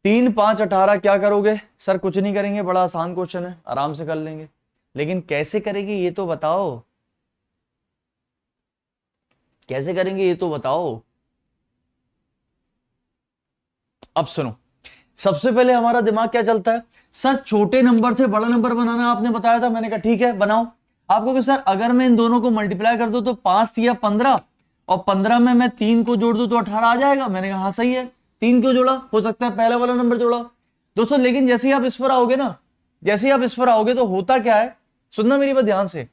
3 5 18 क्या करोगे सर? कुछ नहीं करेंगे, बड़ा आसान क्वेश्चन है, आराम से कर लेंगे, लेकिन कैसे करेंगे ये तो बताओ, कैसे करेंगे ये तो बताओ। अब सुनो, सबसे पहले हमारा दिमाग क्या चलता है, सर छोटे नंबर से बड़ा नंबर बनाना आपने बताया था, मैंने कहा ठीक है बनाओ। आपको कि सर अगर मैं इन दोनों को मल्टीप्लाई कर दूं तो 5 या 15, और 15 में मैं 3 को जोड़ दूं तो 18 आ जाएगा। मैंने कहा हाँ सही है, 3 क्यों जोड़ा, हो सकता है पहला वाला नंबर जोड़ा। दोस्तों लेकिन जैसे ही आप इस पर आओगे ना, जैसे ही आप इस पर आओगे तो होता क्या है, सुनना मेरी बात ध्यान से।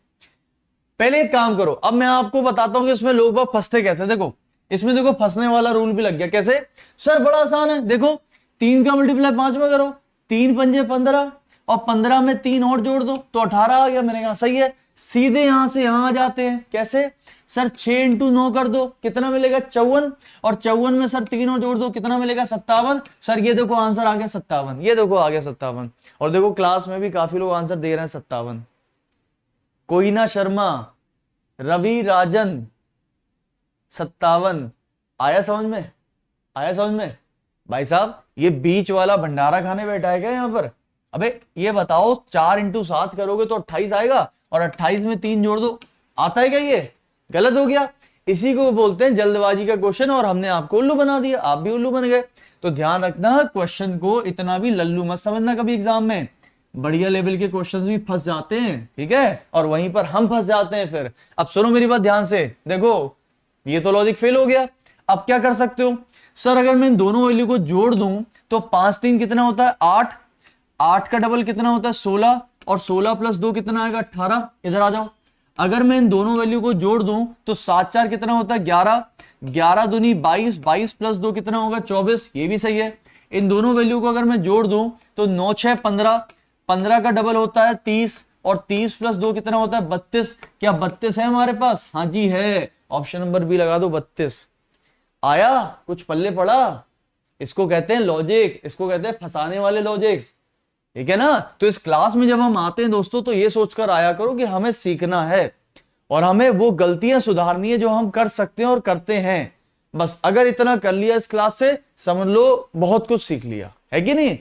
पहले एक काम करो, अब मैं आपको बताता हूं कि इसमें लोग बाग फंसते कैसे। देखो इसमें देखो फंसने वाला रूल भी लग गया। कैसे सर? बड़ा आसान है, देखो 3 का मल्टीप्लाई 5 में करो, 3 पंजे 15, और 15 में 3 और जोड़ दो तो 18 आ गया। मैंने कहा सही है, सीधे यहां से यहां आ जाते हैं। कैसे सर? 6 इंटू 9 कर दो, कितना मिलेगा 54, और 54 में सर 3 और जोड़ दो, कितना मिलेगा 57। सर ये देखो आंसर आ गया 57, ये देखो आ गया 57। और देखो क्लास में भी काफी लोग आंसर दे रहे हैं 57। कोई ना शर्मा, रवि राजन 57। आया समझ में? आया समझ में? भाई साहब ये बीच वाला भंडारा खाने बैठा है क्या यहाँ पर? अबे ये बताओ 4 इंटू 7 करोगे तो 28 आएगा, और 28 में 3 जोड़ दो, आता है क्या? ये गलत हो गया। इसी को बोलते हैं जल्दबाजी का क्वेश्चन, और हमने आपको उल्लू बना दिया, आप भी उल्लू बन गए। तो ध्यान रखना, क्वेश्चन को इतना भी लल्लू मत समझना कभी एग्जाम में। बढ़िया लेवल के क्वेश्चंस भी फंस जाते हैं, ठीक है, और वहीं पर हम फंस जाते हैं फिर। अब सुनो मेरी बात ध्यान से, देखो ये तो लॉजिक फेल हो गया। अब क्या कर सकते हो सर? अगर मैं इन दोनों वैल्यू को जोड़ दूं तो 5 3 कितना होता है 8, 8 का डबल कितना होता है 16, और 16 प्लस 2 कितना आएगा 18। इधर आ जाओ, अगर मैं इन दोनों वैल्यू को जोड़ दूं तो 7 4 कितना होता है 11, 11 दूनी 22, 22 प्लस 2 कितना होगा 24, ये भी सही है। इन दोनों वैल्यू को अगर मैं जोड़ दूं तो 9 6 15, 15 का डबल होता है 30, और 30 प्लस 2 कितना होता है 32। क्या 32 है हमारे पास? हाँ जी है, ऑप्शन नंबर बी लगा दो 32। आया कुछ पल्ले पड़ा? इसको कहते हैं लॉजिक, इसको कहते हैं फंसाने वाले लॉजिक्स, ठीक है ना। तो इस क्लास में जब हम आते हैं दोस्तों तो ये सोचकर आया करो कि हमें सीखना है और हमें वो गलतियां सुधारनी है जो हम कर सकते हैं और करते हैं। बस अगर इतना कर लिया इस क्लास से, समझ लो बहुत कुछ सीख लिया, है कि नहीं।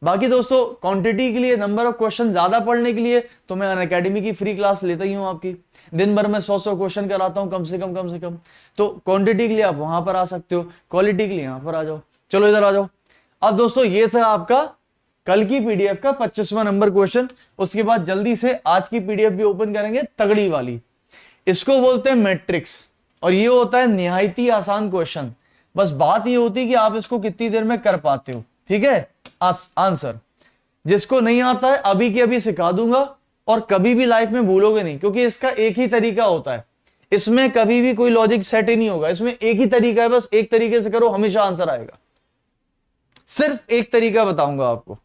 बाकी दोस्तों क्वांटिटी के लिए, नंबर ऑफ क्वेश्चन ज्यादा पढ़ने के लिए तो मैं अनअकैडमी की फ्री क्लास लेता ही हूं आपकी। दिन भर में 100 क्वेश्चन कराता हूं कम से कम। तो क्वांटिटी के लिए आप वहां पर आ सकते हो, क्वालिटी के लिए यहां पर आ जाओ। चलो इधर आ जाओ। अब दोस्तों ये था आपका कल की पीडीएफ का 25वां नंबर क्वेश्चन। उसके बाद जल्दी से आज की पीडीएफ भी ओपन करेंगे, तगड़ी वाली। इसको बोलते हैं मैट्रिक्स, और ये होता है निहायत ही आसान क्वेश्चन। बस बात ये होती है कि आप इसको कितनी देर में कर पाते हो, ठीक है। आंसर जिसको नहीं आता है अभी के अभी सिखा दूंगा, और कभी भी लाइफ में भूलोगे नहीं, क्योंकि इसका एक ही तरीका होता है। इसमें कभी भी कोई लॉजिक सेट ही नहीं होगा, इसमें एक ही तरीका है, बस एक तरीके से करो हमेशा आंसर आएगा। सिर्फ एक तरीका बताऊंगा आपको।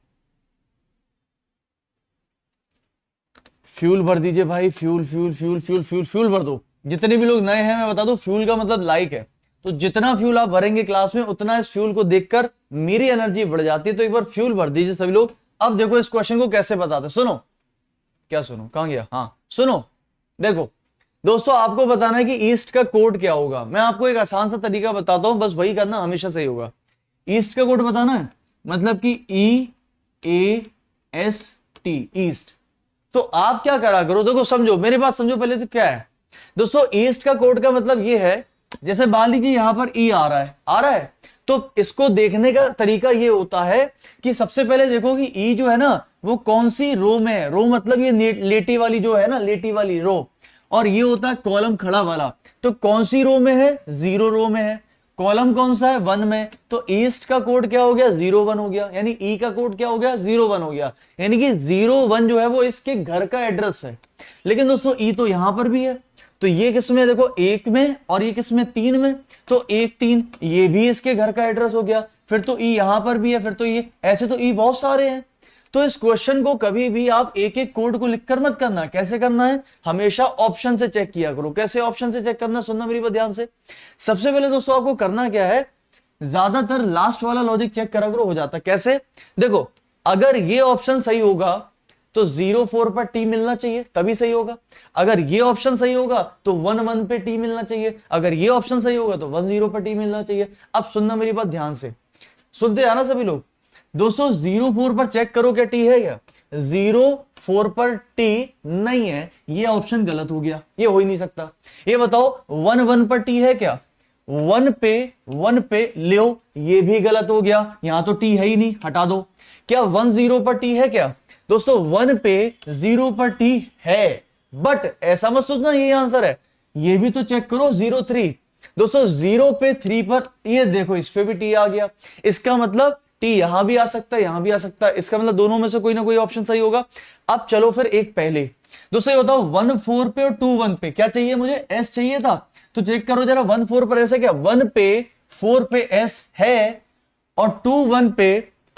फ्यूल भर दीजिए भाई, fuel fuel fuel fuel fuel fuel भर दो। जितने भी लोग नए हैं मैं बता दूं, फ्यूल का मतलब लाइक है। तो जितना फ्यूल आप भरेंगे क्लास में, उतना इस फ्यूल को देखकर मेरी एनर्जी बढ़ जाती है। तो एक बार फ्यूल भर दीजिए सभी लोग। अब देखो इस क्वेश्चन को कैसे बताते, सुनो। क्या सुनो? कहां गया? हाँ सुनो, देखो दोस्तों आपको बताना है कि ईस्ट का कोड क्या होगा। मैं आपको एक आसान सा तरीका बताता हूं, बस वही करना, हमेशा सही होगा। ईस्ट का कोड बताना है, मतलब कि EAST, ईस्ट। तो आप क्या करा करो, देखो समझो मेरी बात, समझो पहले तो क्या है दोस्तों। ईस्ट का कोड का मतलब ये है, जैसे मान लीजिए यहां पर E आ रहा है, तो इसको देखने का तरीका ये होता है कि सबसे पहले देखो कि E जो है ना वो कौन सी रो में है। रो मतलब ये लेटी वाली जो है ना, लेटी वाली रो, और ये होता है कॉलम खड़ा वाला। तो कौन सी रो में है? 0 रो में है। कॉलम कौन सा है? 1 में। तो ईस्ट का कोड क्या हो गया? 0 1 हो गया। यानी E का कोड क्या हो गया? 0 1 हो गया। यानी कि 0 1 जो है वो इसके घर का एड्रेस है। लेकिन दोस्तों E तो यहां पर भी है, तो ये किसमें? देखो 1 में, और ये किसमें? 3 में। तो 1 3 ये भी इसके घर का एड्रेस हो गया। फिर तो E यहां पर भी है, फिर तो ये ऐसे तो E बहुत सारे हैं। तो इस क्वेश्चन को कभी भी आप एक एक कोड को लिखकर मत करना। कैसे करना है? हमेशा ऑप्शन से चेक किया करो। कैसे ऑप्शन से चेक करना, सुनना मेरी बात ध्यान से। सबसे पहले दोस्तों आपको करना क्या है, ज्यादातर लास्ट वाला लॉजिक चेक करा करो, हो जाता। कैसे? देखो अगर ये ऑप्शन सही होगा तो 0 4 पर टी मिलना चाहिए, तभी सही होगा। अगर ये ऑप्शन सही होगा तो 1 1 पे टी मिलना चाहिए, अगर ये ऑप्शन सही होगा तो 1 0 पर टी मिलना चाहिए। अब सुनना मेरी बात ध्यान से, सुनते हैं ना सभी लोग। दोस्तों 0 4 पर चेक करो क्या टी है क्या? 0 4 पर टी नहीं है, ये ऑप्शन गलत हो गया, ये हो ही नहीं सकता। ये बताओ 1 1 पर टी है क्या? 1 पे लो, ये भी गलत हो गया, यहां तो टी है ही नहीं, हटा दो। क्या 1 0 पर टी है क्या? दोस्तों 1 पे 0 पर टी है, बट ऐसा मत सोचना ये आंसर है, ये भी तो चेक करो 0 3। दोस्तों 0 पे 3 पर, ये देखो इस पे भी टी आ गया, इसका मतलब टी यहां भी आ सकता है, यहां भी आ सकता है, इसका मतलब दोनों में से कोई ना कोई ऑप्शन सही होगा। अब चलो फिर एक पहले, दोस्तों ये बताओ 1 4 पे और 2 1 पे क्या चाहिए मुझे? एस चाहिए था, तो चेक करो जरा 1 4 पर ऐसा क्या? 1 पे 4 पे एस है, और 2 1 पे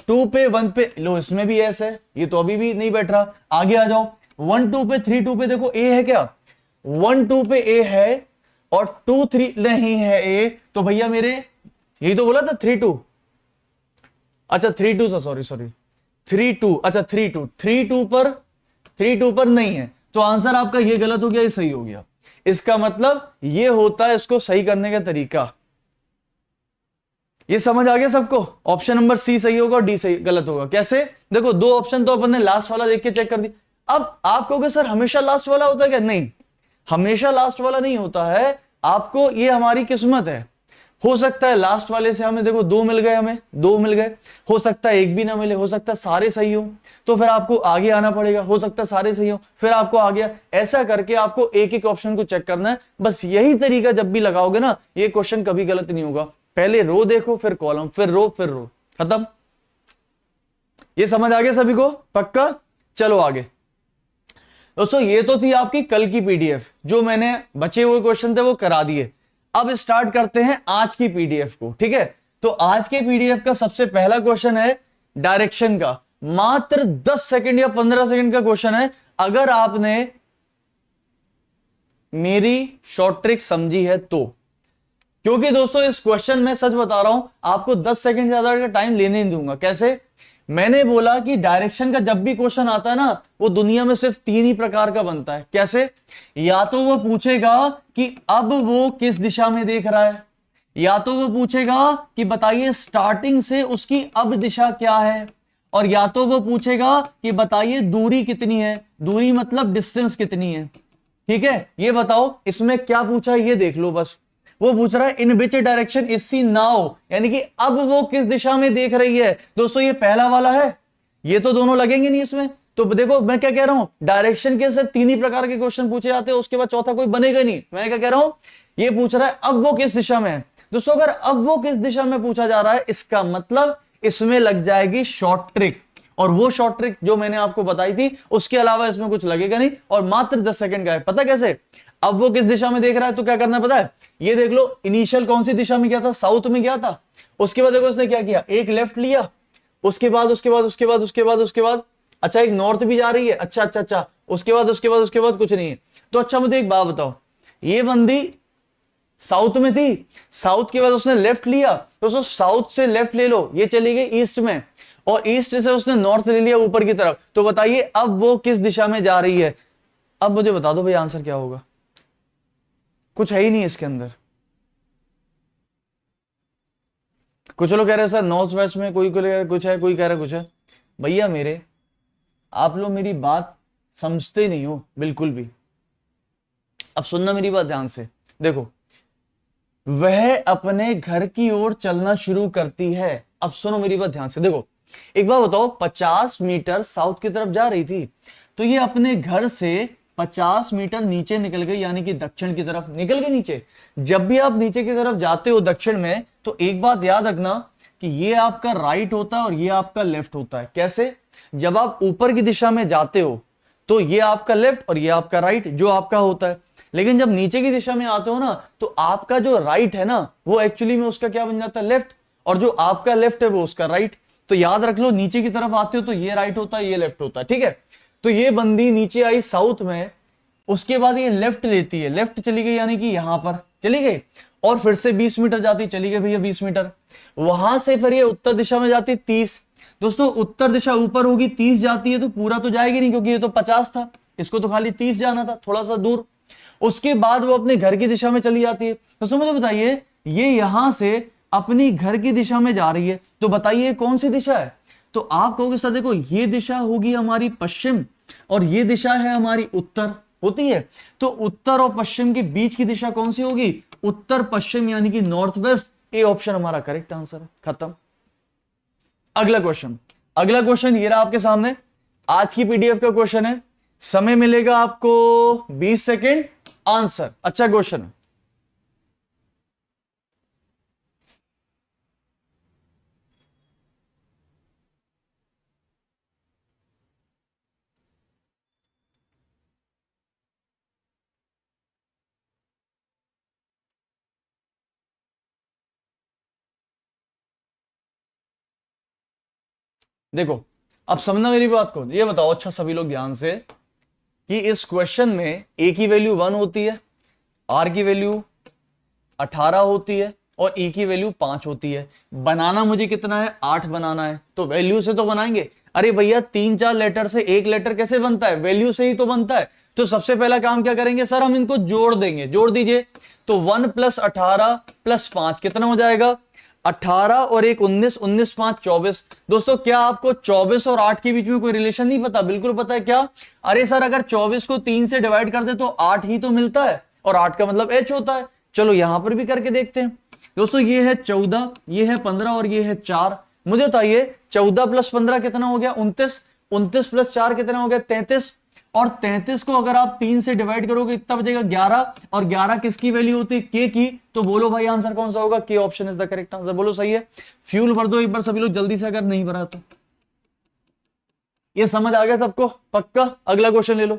2 पे 1 पे लो, इसमें भी एस है, ये तो अभी भी नहीं बैठ रहा। आगे आ जाओ 1 2 पे 3 2 पे देखो ए है क्या? 1 2 पे ए है और 2 3 नहीं है ए, तो भैया मेरे यही तो बोला था 3 2, अच्छा 3 2 था, सॉरी 3 2, अच्छा 3 2 पर नहीं है, तो आंसर आपका ये गलत हो गया, ये सही हो गया। इसका मतलब ये होता है इसको सही करने का तरीका। ये समझ आ गया सबको? ऑप्शन नंबर सी सही होगा और डी सही गलत होगा। कैसे? देखो दो ऑप्शन तो अपन ने लास्ट वाला देख के चेक कर दी। अब आप कहोगे सर हमेशा लास्ट वाला होता है क्या? नहीं, हमेशा लास्ट वाला नहीं होता है, आपको ये हमारी किस्मत है। हो सकता है लास्ट वाले से हमें देखो 2 मिल गए, हमें 2 मिल गए, हो सकता है एक भी ना मिले, हो सकता है सारे सही हो, तो फिर आपको आगे आना पड़ेगा, हो सकता है सारे सही हो, फिर आपको आ गया। ऐसा करके आपको एक एक ऑप्शन को चेक करना है, बस यही तरीका जब भी लगाओगे ना, ये क्वेश्चन कभी गलत नहीं होगा। पहले रो देखो, फिर कॉलम, फिर रो, खत्म। ये समझ आ गया सभी को? पक्का? चलो आगे। दोस्तों ये तो थी आपकी कल की पीडीएफ, जो मैंने बचे हुए क्वेश्चन थे वो करा दिए। अब स्टार्ट करते हैं आज की पीडीएफ को, ठीक है? तो आज के पीडीएफ का सबसे पहला क्वेश्चन है डायरेक्शन का, मात्र 10 सेकंड या 15 सेकंड का क्वेश्चन है। अगर आपने मेरी शॉर्ट ट्रिक समझी है तो, क्योंकि दोस्तों इस क्वेश्चन में सच बता रहा हूं, आपको 10 सेकंड से ज्यादा का टाइम लेने नहीं दूंगा। कैसे? मैंने बोला कि डायरेक्शन का जब भी क्वेश्चन आता है ना, वो दुनिया में सिर्फ 3 ही प्रकार का बनता है। कैसे? या तो वो पूछेगा कि अब वो किस दिशा में देख रहा है, या तो वो पूछेगा कि बताइए स्टार्टिंग से उसकी अब दिशा क्या है, और या तो वो पूछेगा कि बताइए दूरी कितनी है, दूरी मतलब डिस्टेंस कितनी है। ठीक है, ये बताओ इसमें क्या पूछा है, ये देख लो बस। वो पूछ रहा है in which direction is C now, यानी कि अब वो किस दिशा में देख रही है। दोस्तों ये पहला वाला है, ये तो दोनों लगेंगे नहीं इसमें। तो देखो मैं क्या कह रहा हूं, डायरेक्शन के सिर्फ 3 ही प्रकार के क्वेश्चन पूछे जाते हैं, उसके बाद चौथा कोई बनेगा नहीं। मैं क्या कह रहा हूं, ये पूछ रहा है अब वो किस दिशा में है। दोस्तों अगर अब वो किस दिशा में पूछा जा रहा है, इसका मतलब इसमें लग जाएगी शॉर्ट ट्रिक, और वो शॉर्ट ट्रिक जो मैंने आपको बताई थी, उसके अलावा इसमें कुछ लगेगा नहीं, और मात्र 10 सेकंड का है। पता कैसे? अब वो किस दिशा में देख रहा है तो क्या करना पता है? ये देख लो, इनिशियल कौन सी दिशा में गया था? साउथ में गया था। उसके बाद देखो इसने क्या किया, एक लेफ्ट लिया, उसके बाद अच्छा एक नॉर्थ भी जा रही है, अच्छा उसके बाद कुछ नहीं है। तो अच्छा मुझे एक बात बताओ, ये बंदी साउथ में थी, साउथ के बाद उसने लेफ्ट लिया, तो साउथ से लेफ्ट ले लो, ये चली गई ईस्ट में, और ईस्ट से उसने नॉर्थ ले लिया ऊपर की तरफ। तो बताइए अब वो किस दिशा में जा रही है? अब मुझे बता दो भाई आंसर क्या होगा? कुछ है ही नहीं इसके अंदर। कुछ लोग कह रहे हैं सर नॉर्थ वेस्ट में, कोई कह रहा है कुछ है, कोई कह रहा है कुछ है। भैया मेरे, आप लोग मेरी बात समझते नहीं हो बिल्कुल भी। अब सुनना मेरी बात ध्यान से, देखो वह अपने घर की ओर चलना शुरू करती है। अब सुनो मेरी बात ध्यान से, देखो एक बात बताओ, 50 मीटर साउथ की तरफ जा रही थी, तो ये अपने घर से 50 मीटर नीचे निकल गई, यानी कि दक्षिण की तरफ निकल गई नीचे। जब भी आप नीचे की तरफ जाते हो दक्षिण में, तो एक बात याद रखना कि ये आपका राइट होता है और ये आपका लेफ्ट होता है। कैसे? जब आप ऊपर की दिशा में जाते हो तो ये आपका लेफ्ट और ये आपका राइट जो आपका होता है, लेकिन जब नीचे की दिशा में आते हो ना, तो आपका जो राइट है ना, वो एक्चुअली में उसका क्या बन जाता है, लेफ्ट, और जो आपका लेफ्ट है वो उसका राइट। तो याद रख लो, नीचे की तरफ आते हो तो ये राइट होता है, ये लेफ्ट होता है। ठीक है, तो ये बंदी नीचे आई साउथ में, उसके बाद ये लेफ्ट लेती है, लेफ्ट चली गई यानी कि यहां पर चली गई, और फिर से 20 मीटर जाती, चली गई भैया 20 मीटर। वहां से फिर ये उत्तर दिशा में जाती 30, दोस्तों उत्तर दिशा ऊपर होगी, 30 जाती है तो पूरा तो जाएगी नहीं, क्योंकि ये तो 50 था, इसको तो खाली 30 जाना था, थोड़ा सा दूर। उसके बाद वो अपने घर की दिशा में चली जाती है। दोस्तों मुझे बताइए, ये यहां से अपनी घर की दिशा में जा रही है, तो बताइए कौन सी दिशा है? तो आप कहोगे सर देखो, ये दिशा होगी हमारी पश्चिम और ये दिशा है हमारी उत्तर, होती है। तो उत्तर और पश्चिम के बीच की दिशा कौन सी होगी? उत्तर पश्चिम, यानी कि नॉर्थ वेस्ट। ए ऑप्शन हमारा करेक्ट आंसर है, खत्म। अगला क्वेश्चन ये रहा आपके सामने, आज की पीडीएफ का क्वेश्चन है। समय मिलेगा आपको 20 सेकेंड, आंसर। अच्छा क्वेश्चन है। देखो अब समझना मेरी बात को, ये बताओ अच्छा सभी लोग ध्यान से, कि इस क्वेश्चन में ए की वैल्यू 1 होती है, आर की वैल्यू 18 होती है और ई की वैल्यू 5 होती है। बनाना मुझे कितना है? 8 बनाना है। तो वैल्यू से तो बनाएंगे। अरे भैया 3-4 लेटर से एक लेटर कैसे बनता है? वैल्यू से ही तो बनता है। तो सबसे पहला काम क्या करेंगे सर? हम इनको जोड़ देंगे। जोड़ दीजिए। तो 1 + 18 + 5 कितना हो जाएगा? 18 और 1 19, 19 5 24। दोस्तों क्या आपको 24 और 8 के बीच में कोई रिलेशन नहीं पता? बिल्कुल पता है। क्या? अरे सर अगर 24 को 3 से डिवाइड कर दे तो 8 ही तो मिलता है, और 8 का मतलब h होता है। चलो यहां पर भी करके देखते हैं। दोस्तों ये है 14, ये है 15 और ये है 4। मुझे बताइए 14 + 15 कितना हो गया? 29। 29 + 4 कितना हो गया? 33। और 33 को अगर आप 3 से डिवाइड करोगे इतना बचेगा 11, और 11 किसकी वैल्यू होती है? के की। तो बोलो भाई आंसर कौन सा होगा? के option is the correct answer. बोलो सही है। फ्यूल भर दो एक बार सभी लोग जल्दी से, अगर नहीं भरा तो। ये समझ आ गया सबको? पक्का? अगला क्वेश्चन ले लो।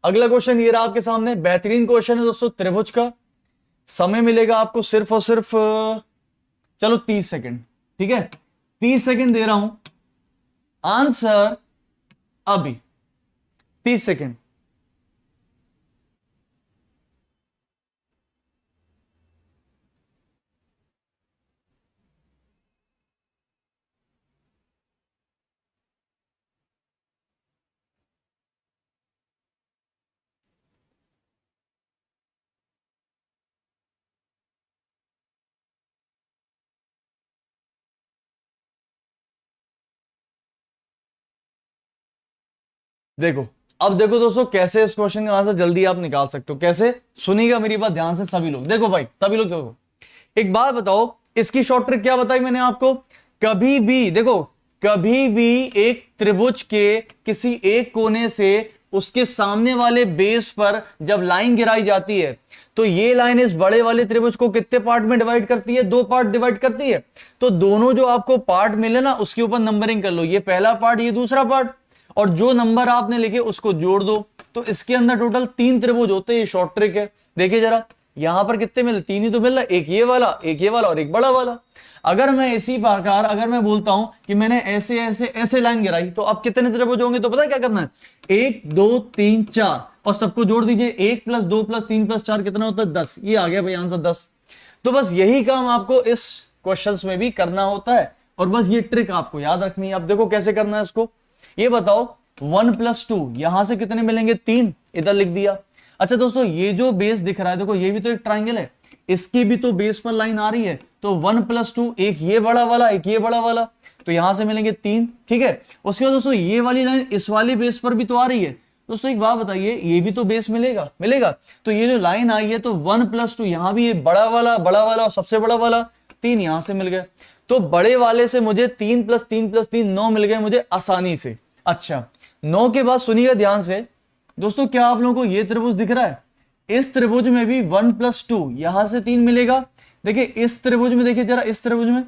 अगला क्वेश्चन ये रहा आपके सामने, बेहतरीन क्वेश्चन है दोस्तों, त्रिभुज का। समय मिलेगा आपको सिर्फ और सिर्फ चलो 30 सेकंड, ठीक है? 30 सेकंड दे रहा हूं, आंसर अभी 30 सेकंड। देखो अब देखो दोस्तों, कैसे इस क्वेश्चन का आंसर जल्दी आप निकाल सकते हो। कैसे? सुनिएगा मेरी बात ध्यान से सभी लोग। देखो भाई सभी लोग देखो, एक बात बताओ, इसकी शॉर्ट ट्रिक क्या बताई मैंने आपको? कभी भी देखो, कभी भी एक त्रिभुज के किसी एक कोने से उसके सामने वाले बेस पर जब लाइन गिराई जाती है, तो ये लाइन इस बड़े वाले त्रिभुज को कितने पार्ट में डिवाइड करती है? 2 पार्ट डिवाइड करती है। तो दोनों जो आपको पार्ट मिले ना, उसके ऊपर नंबरिंग कर लो, ये पहला पार्ट, ये दूसरा पार्ट, और जो नंबर आपने लिखे उसको जोड़ दो। तो इसके अंदर टोटल 3 त्रिभुज होते हैं। ये शॉर्ट ट्रिक है। देखिए जरा, यहां पर कितने मिले? 3 ही तो मिल रहा है, एक ये वाला, एक ये वाला और एक बड़ा वाला। अगर मैं इसी प्रकार अगर मैं बोलता हूं कि मैंने ऐसे ऐसे ऐसे लाइन गिराई, तो अब कितने त्रिभुज होंगे? तो पता है क्या करना है? 1 2 3 4 और सबको जोड़ दीजिए। 1 + 2 + 3 + 4 कितना होता है? 10। ये आ गया भाई आंसर 10। तो बस यही काम आपको इस क्वेश्चंस में भी करना होता है, और बस ये ट्रिक आपको याद रखनी है। अब देखो कैसे करना है इसको। ये बताओ 1 + 2 यहां से कितने मिलेंगे? 3। इधर लिख दिया। अच्छा दोस्तों, ये जो बेस दिख रहा है, देखो ये भी तो एक ट्राइंगल है, इसके भी तो बेस पर लाइन आ रही है। तो 1 + 2, एक ये बड़ा वाला, एक ये बड़ा वाला, तो यहां से मिलेंगे 3, ठीक है? उसके बाद दोस्तों ये वाली लाइन इस वाली बेस पर भी तो आ रही है। दोस्तों एक बात बताइए, ये भी तो बेस मिलेगा, मिलेगा। तो ये जो लाइन आई है, तो 1 + 2 यहां भी ये बड़ा वाला और सबसे बड़ा वाला 3 यहां से मिल गए। तो बड़े वाले से मुझे 3 + 3 + 3 9 मिल गए मुझे आसानी से। अच्छा 9 के बाद सुनिएगा ध्यान से दोस्तों, क्या आप लोगों को ये त्रिभुज दिख रहा है? इस त्रिभुज में भी 1 + 2 यहां से 3 मिलेगा। देखिए इस त्रिभुज में, देखिए जरा इस त्रिभुज में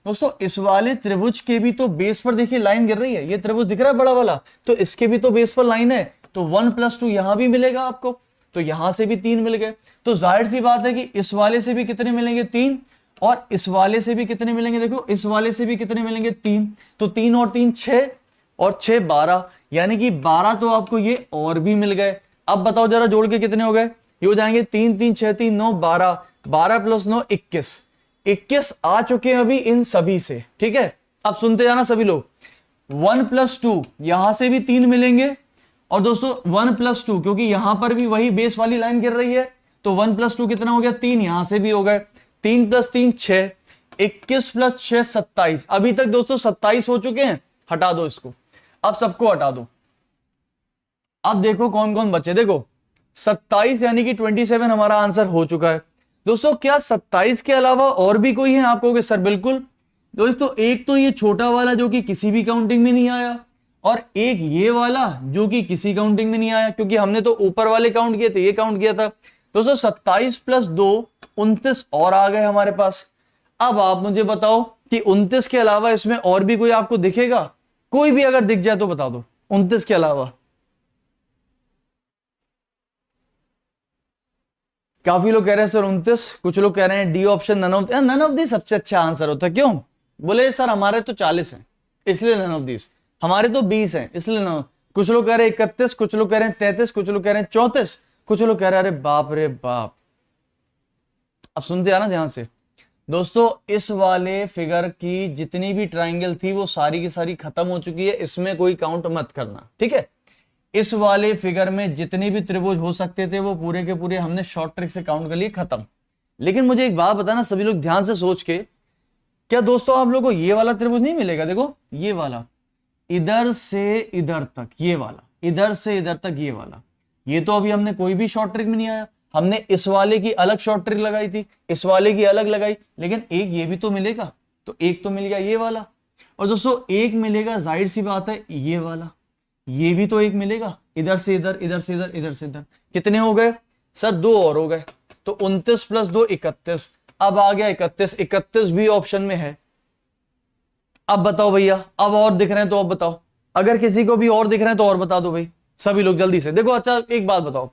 दोस्तों, इस वाले त्रिभुज के भी तो बेस पर देखिए लाइन गिर रही है। ये त्रिभुज दिख रहा है बड़ा वाला, तो इसके भी तो बेस पर लाइन है। तो 1 + 2 यहां भी मिलेगा आपको, तो यहां से भी 3 मिल गए। तो जाहिर सी बात है कि इस वाले से भी कितने मिलेंगे? 3। और इस वाले से भी कितने मिलेंगे? देखो इस वाले से भी कितने मिलेंगे? 3। तो 3 और 3 6 और 6 12, यानी कि 12 तो आपको ये और भी मिल गए। अब बताओ जरा जोड़ के कितने हो गए? ये हो जाएंगे 3 3 6 3 9 12, 12 + 9 21 आ चुके हैं अभी इन सभी से, ठीक है? अब सुनते जाना सभी लोग। 1+2 यहां से भी 3 मिलेंगे, और दोस्तों 1+2 क्योंकि यहां पर भी वही बेस वाली लाइन गिर रही है, तो 1+2 कितना हो गया, 3, यहां से भी हो गए, 3+3 6, 21 + 6 27। अभी तक दोस्तों 27 हो चुके हैं, हटा दो इसको, अब सबको हटा दो। अब देखो कौन कौन बचे, देखो 27 यानी कि 27 हमारा आंसर हो चुका है। दोस्तों क्या 27 के अलावा और भी कोई है? आप कहोगे सर बिल्कुल। दोस्तों एक तो ये छोटा वाला जो कि किसी भी काउंटिंग में नहीं आया, और एक ये वाला जो कि किसी काउंटिंग में नहीं आया, क्योंकि हमने तो ऊपर वाले काउंट किए थे, ये काउंट किया था। दोस्तों 27 + 2 29 और आ गए हमारे पास। अब आप मुझे बताओ कि 29 के अलावा इसमें और भी कोई आपको दिखेगा? कोई भी अगर दिख जाए तो बता दो, 29 के अलावा। काफी लोग कह रहे हैं सर 29, कुछ लोग कह रहे हैं D option none of the सबसे अच्छा आंसर होता है। क्यों? बोले सर हमारे तो 40 हैं इसलिए नन ऑफ दिस, हमारे तो 20 हैं इसलिए नन। कुछ लोग कह रहे हैं 31, कुछ लोग कह रहे हैं 33, कुछ लोग कह रहे हैं 34, कुछ लोग कह रहे हैं अरे बाप रे बाप। अब सुनते आना ध्यान से दोस्तों, इस वाले फिगर की जितनी भी ट्राइंगल थी वो सारी की सारी खत्म हो चुकी है, इसमें कोई काउंट मत करना, ठीक है। इस वाले फिगर में जितने भी त्रिभुज हो सकते थे वो पूरे के पूरे हमने शॉर्ट ट्रिक से काउंट कर लिए, खत्म। लेकिन मुझे एक बात बताना सभी लोग ध्यान से सोच के, क्या दोस्तों आप लोगों को ये वाला त्रिभुज नहीं मिलेगा? देखो ये वाला, इधर से इधर तक ये वाला, इधर से इधर तक ये वाला, ये तो अभी हमने कोई भी शॉर्ट ट्रिक में नहीं आया। हमने इस वाले की अलग शॉर्ट ट्रिक लगाई थी, इस वाले की अलग लगाई, लेकिन एक ये भी तो मिलेगा, तो एक तो मिल गया ये वाला, और दोस्तों एक मिलेगा जाहिर सी बात है ये वाला, ये भी तो एक मिलेगा, इधर से इधर, इधर से इधर, इधर से इधर। कितने हो गए सर? 2 और हो गए, तो 29 + 2 31। अब आ गया 31, 31 भी ऑप्शन में है। अब बताओ भैया, अब और दिख रहे हैं तो अब बताओ, अगर किसी को भी और दिख रहे हैं तो और बता दो भाई, सभी लोग जल्दी से। देखो अच्छा एक बात बताओ,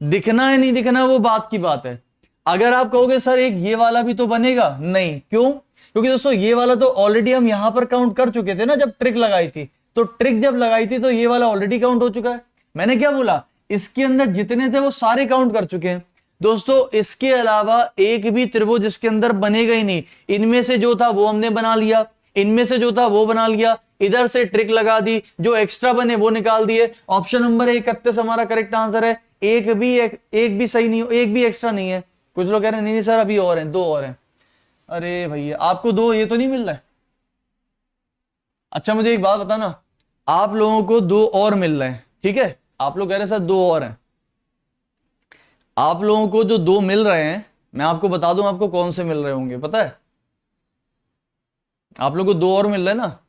दिखना है नहीं दिखना वो बात की बात है। अगर आप कहोगे सर एक ये वाला भी तो बनेगा, नहीं, क्यों? क्योंकि दोस्तों ये वाला तो ऑलरेडी हम यहां पर काउंट कर चुके थे ना, जब ट्रिक लगाई थी, तो ट्रिक जब लगाई थी तो ये वाला ऑलरेडी काउंट हो चुका है। मैंने क्या बोला? इसके अंदर जितने थे वो सारे काउंट कर चुके हैं। दोस्तों इसके अलावा एक भी त्रिभुज इसके अंदर बनेगा ही नहीं। इनमें से जो था वो हमने बना लिया, इनमें से जो था वो बना लिया, इधर से ट्रिक लगा दी, जो एक्स्ट्रा बने वो निकाल दिए। ऑप्शन नंबर 31 हमारा करेक्ट आंसर है। एक भी सही नहीं, एक भी एक्स्ट्रा नहीं है। कुछ लोग कह रहे हैं नहीं सर अभी और हैं, 2 और हैं। अरे भैया आपको 2 ये तो नहीं मिल रहा है? अच्छा मुझे एक बात बताना, आप लोगों को 2 और मिल रहे हैं, ठीक है? आप लोग कह रहे हैं सर 2 और हैं। आप लोगों को जो 2 मिल रहे हैं, मैं आपको बता दूं आपको कौन से मिल रहे होंगे, पता है? आप लोगों को 2 और मिल रहे हैं ना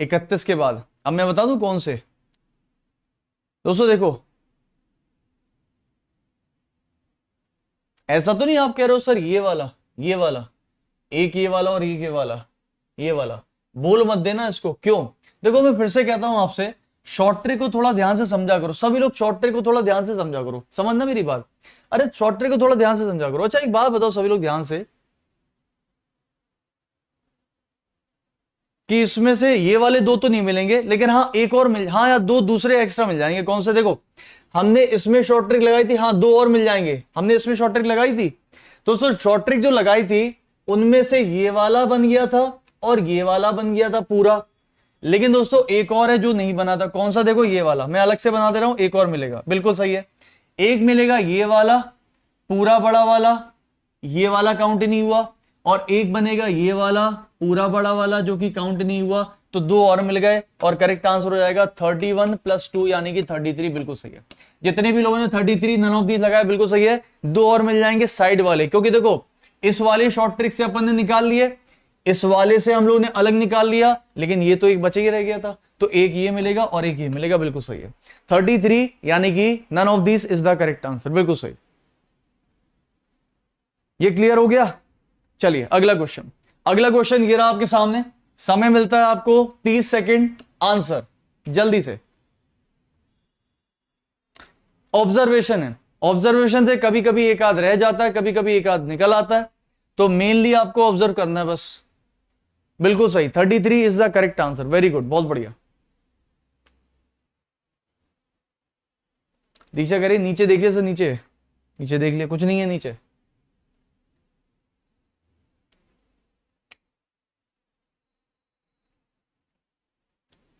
31 के बाद। अब मैं बता दूं कौन से। दोस्तों देखो, ऐसा तो नहीं आप कह रहे हो सर ये वाला, ये वाला, एक ये वाला और एक ये वाला, ये वाला बोल मत देना इसको। क्यों? देखो मैं फिर से कहता हूं आपसे, शॉर्ट ट्रिक को थोड़ा ध्यान से समझा करो। सभी लोग शॉर्ट ट्रिक को थोड़ा ध्यान से समझा करो, समझना मेरी बात। अरे शॉर्ट ट्रिक को थोड़ा ध्यान से समझा करो। अच्छा एक बात बताओ सभी लोग ध्यान से, कि इसमें से ये वाले 2 तो नहीं मिलेंगे, लेकिन हाँ एक और मिल, हाँ यार 2 दूसरे एक्स्ट्रा मिल जाएंगे। कौन से? देखो हमने इसमें शॉर्ट ट्रिक लगाई थी, हाँ 2 और मिल जाएंगे। हमने इसमें शॉर्ट ट्रिक लगाई थी, दोस्तों शॉर्ट ट्रिक जो लगाई थी उनमें से ये वाला बन गया था और ये वाला बन गया था पूरा। लेकिन दोस्तों एक और है जो नहीं बना था। कौन सा? देखो ये वाला, मैं अलग से बना दे रहा हूं, एक और मिलेगा। बिल्कुल सही है, एक मिलेगा ये वाला पूरा बड़ा वाला, ये वाला काउंट नहीं हुआ, और एक बनेगा ये वाला पूरा बड़ा वाला जो कि काउंट नहीं हुआ। तो 2 और मिल गए और करेक्ट आंसर हो जाएगा 31 + 2 यानी कि 33। बिल्कुल सही है। जितने भी लोगों ने 33 नन ऑफ दीस लगाया बिल्कुल सही है। 2 और मिल जाएंगे साइड वाले, क्योंकि देखो इस वाले शॉर्ट ट्रिक से अपन ने निकाल लिए, इस वाले से हम लोगों ने अलग निकाल लिया, लेकिन ये तो एक बचे ही रह गया था, तो एक ये मिलेगा और एक ये मिलेगा। बिल्कुल सही है, 33 यानी कि none of this is the correct answer. बिल्कुल सही। ये क्लियर हो गया? चलिए अगला क्वेश्चन। अगला क्वेश्चन ये रहा आपके सामने। समय मिलता है आपको 30 सेकेंड, आंसर जल्दी से। ऑब्जर्वेशन है, ऑब्जर्वेशन से कभी कभी एक आध रह जाता है, कभी कभी एक आध निकल आता है, तो मेनली आपको ऑब्जर्व करना है बस। बिल्कुल सही, 33 is the correct answer. Very good, बहुत बढ़िया। दीक्षा करिए, नीचे देखिए, से नीचे, नीचे देख लिया, कुछ नहीं है नीचे।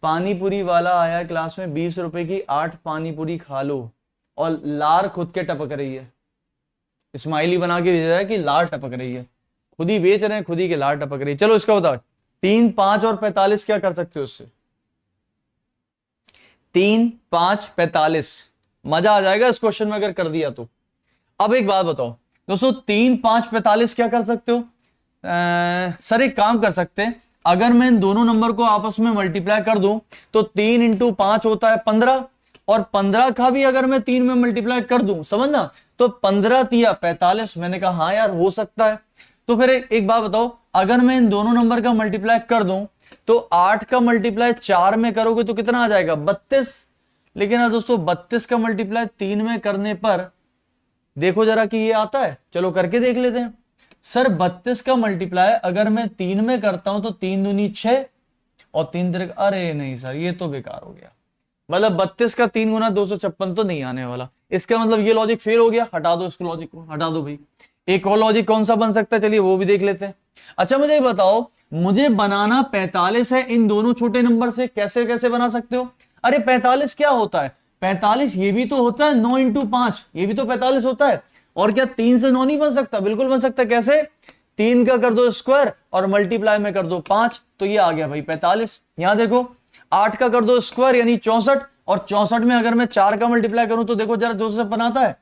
पानी पूरी वाला आया क्लास में 20 रुपए की 8 पानी पूरी खा लो, और लार खुद के टपक रही है। स्माइली बना के भेजा है कि लार टपक रही है, खुद ही बेच रहे हैं, खुद ही के लार टपक रही है। चलो इसका बताओ 3, 5 और 45 क्या कर सकते हो उससे? 3, 5, 45 मजा आ जाएगा इस क्वेश्चन में अगर कर दिया तो। अब एक बात बताओ दोस्तों, 3, 5, 45 क्या कर सकते हो? सर एक काम कर सकते हैं, अगर मैं इन दोनों नंबर को आपस में मल्टीप्लाई कर दूं तो 3 इंटू 5 होता है 15, और 15 का भी अगर मैं 3 में मल्टीप्लाई कर दूं, समझना, तो 15 तिया 45। मैंने कहा हाँ यार हो सकता है। तो फिर एक बात बताओ, अगर मैं इन दोनों नंबर का मल्टीप्लाई कर दूं तो 8 का मल्टीप्लाई 4 में करोगे तो कितना आ जाएगा? 32। लेकिन यार दोस्तों 32 का मल्टीप्लाई 3 में करने पर देखो जरा कि ये आता है, चलो करके देख लेते हैं। सर 32 का मल्टीप्लाई अगर मैं 3 में करता हूं तो 3 दूनी 6 और 3 तिरक, अरे नहीं सर ये तो बेकार हो गया। मतलब 32 का 3 गुना 256 तो नहीं आने वाला। इसका मतलब ये लॉजिक फेल हो गया, हटा दो इसको, लॉजिक को हटा दो भाई। एक और लॉजिक कौन सा बन सकता है, चलिए वो भी देख लेते हैं। अच्छा मुझे बताओ, मुझे बनाना 45 है इन दोनों छोटे नंबर से, कैसे कैसे बना सकते हो? अरे 45 क्या होता है? 45 ये भी तो होता है 9 इंटू 5, ये भी तो 45 होता है। और क्या 3 से 9 नहीं बन सकता? बिल्कुल बन सकता है। कैसे? 3 का कर दो स्क्वायर और मल्टीप्लाई में कर दो 5, तो ये आ गया भाई 45। यहां देखो 8 का कर दो स्क्वायर यानी 64, और 64 में अगर मैं 4 का मल्टीप्लाई करूं तो देखो जरा 256 आता है।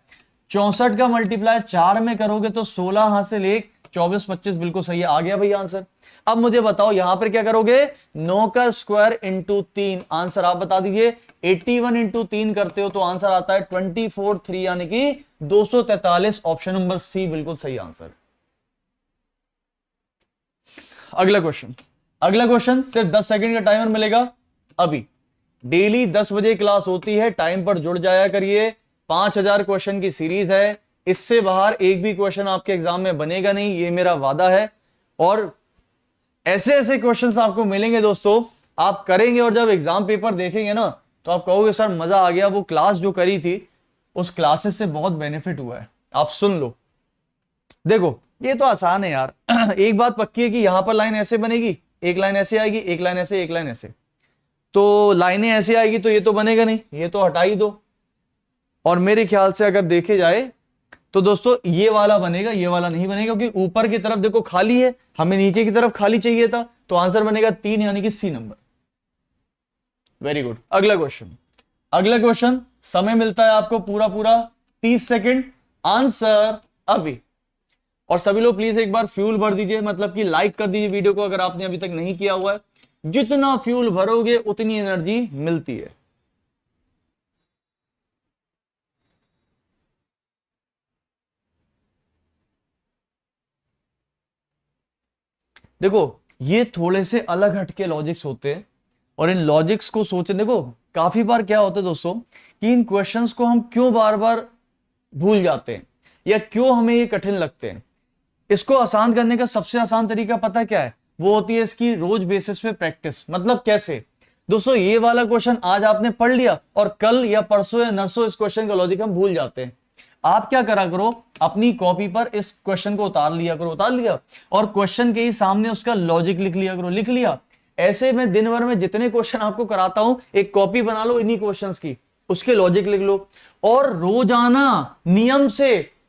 64 का मल्टीप्लाई 4 में करोगे तो 16 हासिल 1, 24, 25, बिल्कुल सही है, आ गया भाई आंसर। अब मुझे बताओ यहां पर क्या करोगे? 9 का स्क्वायर इंटू 3, आंसर आप बता दीजिए। 81 इंटू 3 करते हो तो आंसर आता है 24, 3 यानी कि 243। ऑप्शन नंबर सी बिल्कुल सही आंसर। अगला क्वेश्चन सिर्फ 10 सेकंड का टाइमर मिलेगा अभी। डेली 10 बजे क्लास होती है, टाइम पर जुड़ जाया करिए। 5000 क्वेश्चन की सीरीज है, इससे बाहर एक भी क्वेश्चन आपके एग्जाम में बनेगा नहीं, ये मेरा वादा है। और ऐसे ऐसे क्वेश्चंस आपको मिलेंगे दोस्तों, आप करेंगे और जब एग्जाम पेपर देखेंगे ना तो आप कहोगे सर मजा आ गया, वो क्लास जो करी थी उस क्लासेस से बहुत बेनिफिट हुआ है। आप सुन लो, देखो ये तो आसान है यार। एक बात पक्की है कि यहां पर लाइन ऐसे बनेगी, एक लाइन ऐसे आएगी, एक लाइन ऐसे, एक लाइन ऐसे, तो लाइनें ऐसे आएगी तो ये तो बनेगा नहीं, ये तो हटा ही दो। और मेरे ख्याल से अगर देखे जाए तो दोस्तों ये वाला बनेगा, ये वाला नहीं बनेगा, क्योंकि ऊपर की तरफ देखो खाली है, हमें नीचे की तरफ खाली चाहिए था, तो आंसर बनेगा 3 यानी कि सी नंबर। Very good. अगला क्वेश्चन, समय मिलता है आपको पूरा 30 सेकंड, आंसर अभी। और सभी लोग प्लीज एक बार फ्यूल भर दीजिए, मतलब कि लाइक कर दीजिए वीडियो को अगर आपने अभी तक नहीं किया हुआ है। जितना फ्यूल भरोगे उतनी एनर्जी मिलती है। देखो ये थोड़े से अलग हटके लॉजिक्स होते हैं, और इन लॉजिक्स को सोचे, देखो काफी बार क्या होता है दोस्तों कि इन क्वेश्चंस को हम क्यों बार बार भूल जाते हैं या क्यों हमें ये कठिन लगते हैं। इसको आसान करने का सबसे आसान तरीका पता क्या है? वो होती है इसकी रोज बेसिस पे प्रैक्टिस। मतलब कैसे दोस्तों, ये वाला क्वेश्चन आज आपने पढ़ लिया और कल या परसों या नरसों इस क्वेश्चन का लॉजिक हम भूल जाते हैं। आप क्या करा करो, अपनी कॉपी पर इस क्वेश्चन को उतार लिया करो, उतार लिया, और क्वेश्चन के ही सामने उसका लॉजिक लिख लिया करो, लिख लिया। ऐसे मैं दिन भर में जितने क्वेश्चन आपको कराता हूं, एक कॉपी बना लो इन्हीं क्वेश्चंस की, उसके लॉजिक लिख लो, और रोजाना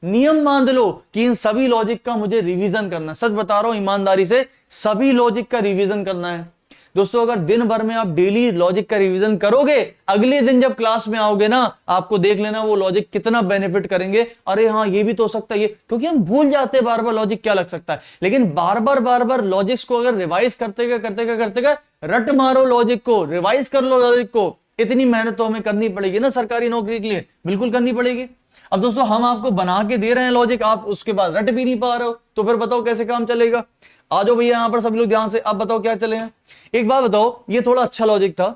नियम बांध लो कि इन सभी लॉजिक का मुझे रिवीजन करना है। सच बता रहा हूं ईमानदारी से, सभी लॉजिक का रिवीजन करना है दोस्तों। अगर दिन भर में आप डेली लॉजिक का रिवीजन करोगे, अगले दिन जब क्लास में आओगे ना, आपको देख लेना वो लॉजिक कितना बेनिफिट करेंगे। अरे हाँ ये भी तो हो सकता है, ये, क्योंकि हम भूल जाते हैं बार बार लॉजिक क्या लग सकता है। लेकिन बार बार लॉजिक्स को अगर रिवाइज करते रट मारो लॉजिक को, रिवाइज कर लो लॉजिक को। इतनी मेहनत तो हमें करनी पड़ेगी ना सरकारी नौकरी के लिए, बिल्कुल करनी पड़ेगी। अब दोस्तों हम आपको बना के दे रहे हैं लॉजिक, आप उसके बाद रट भी नहीं पा रहे हो, तो फिर बताओ कैसे काम चलेगा। आ जाओ भैया यहां पर सभी लोग ध्यान से, अब बताओ क्या चलेगा। एक बात बताओ, ये थोड़ा अच्छा लॉजिक था,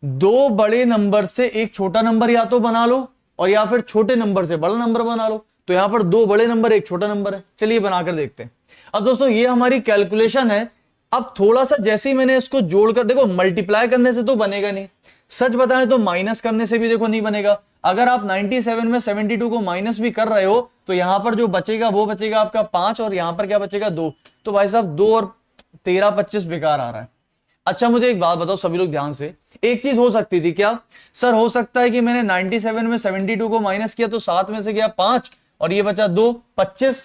2 बड़े नंबर से एक छोटा नंबर या तो बना लो, और या फिर छोटे नंबर से बड़ा नंबर बना लो। तो यहां पर 2 बड़े नंबर एक छोटा नंबर है, चलिए बनाकर देखते हैं। अब दोस्तों ये हमारी कैलकुलेशन है। अब थोड़ा सा जैसे ही मैंने इसको जोड़कर, देखो मल्टीप्लाई करने से तो बनेगा नहीं, सच बताएं तो माइनस करने से भी देखो नहीं बनेगा। अगर आप 97 में 72 को माइनस भी कर रहे हो तो यहां पर जो बचेगा वो बचेगा आपका 5, और यहां पर क्या बचेगा 2। तो भाई साहब 2 और 13, 25 बेकार आ रहा है। अच्छा मुझे एक बात बताओ सभी लोग ध्यान से, एक चीज हो सकती थी क्या सर, हो सकता है कि मैंने 97 में 72 को माइनस किया तो 7 में से गया 5 और ये बचा 2, 25।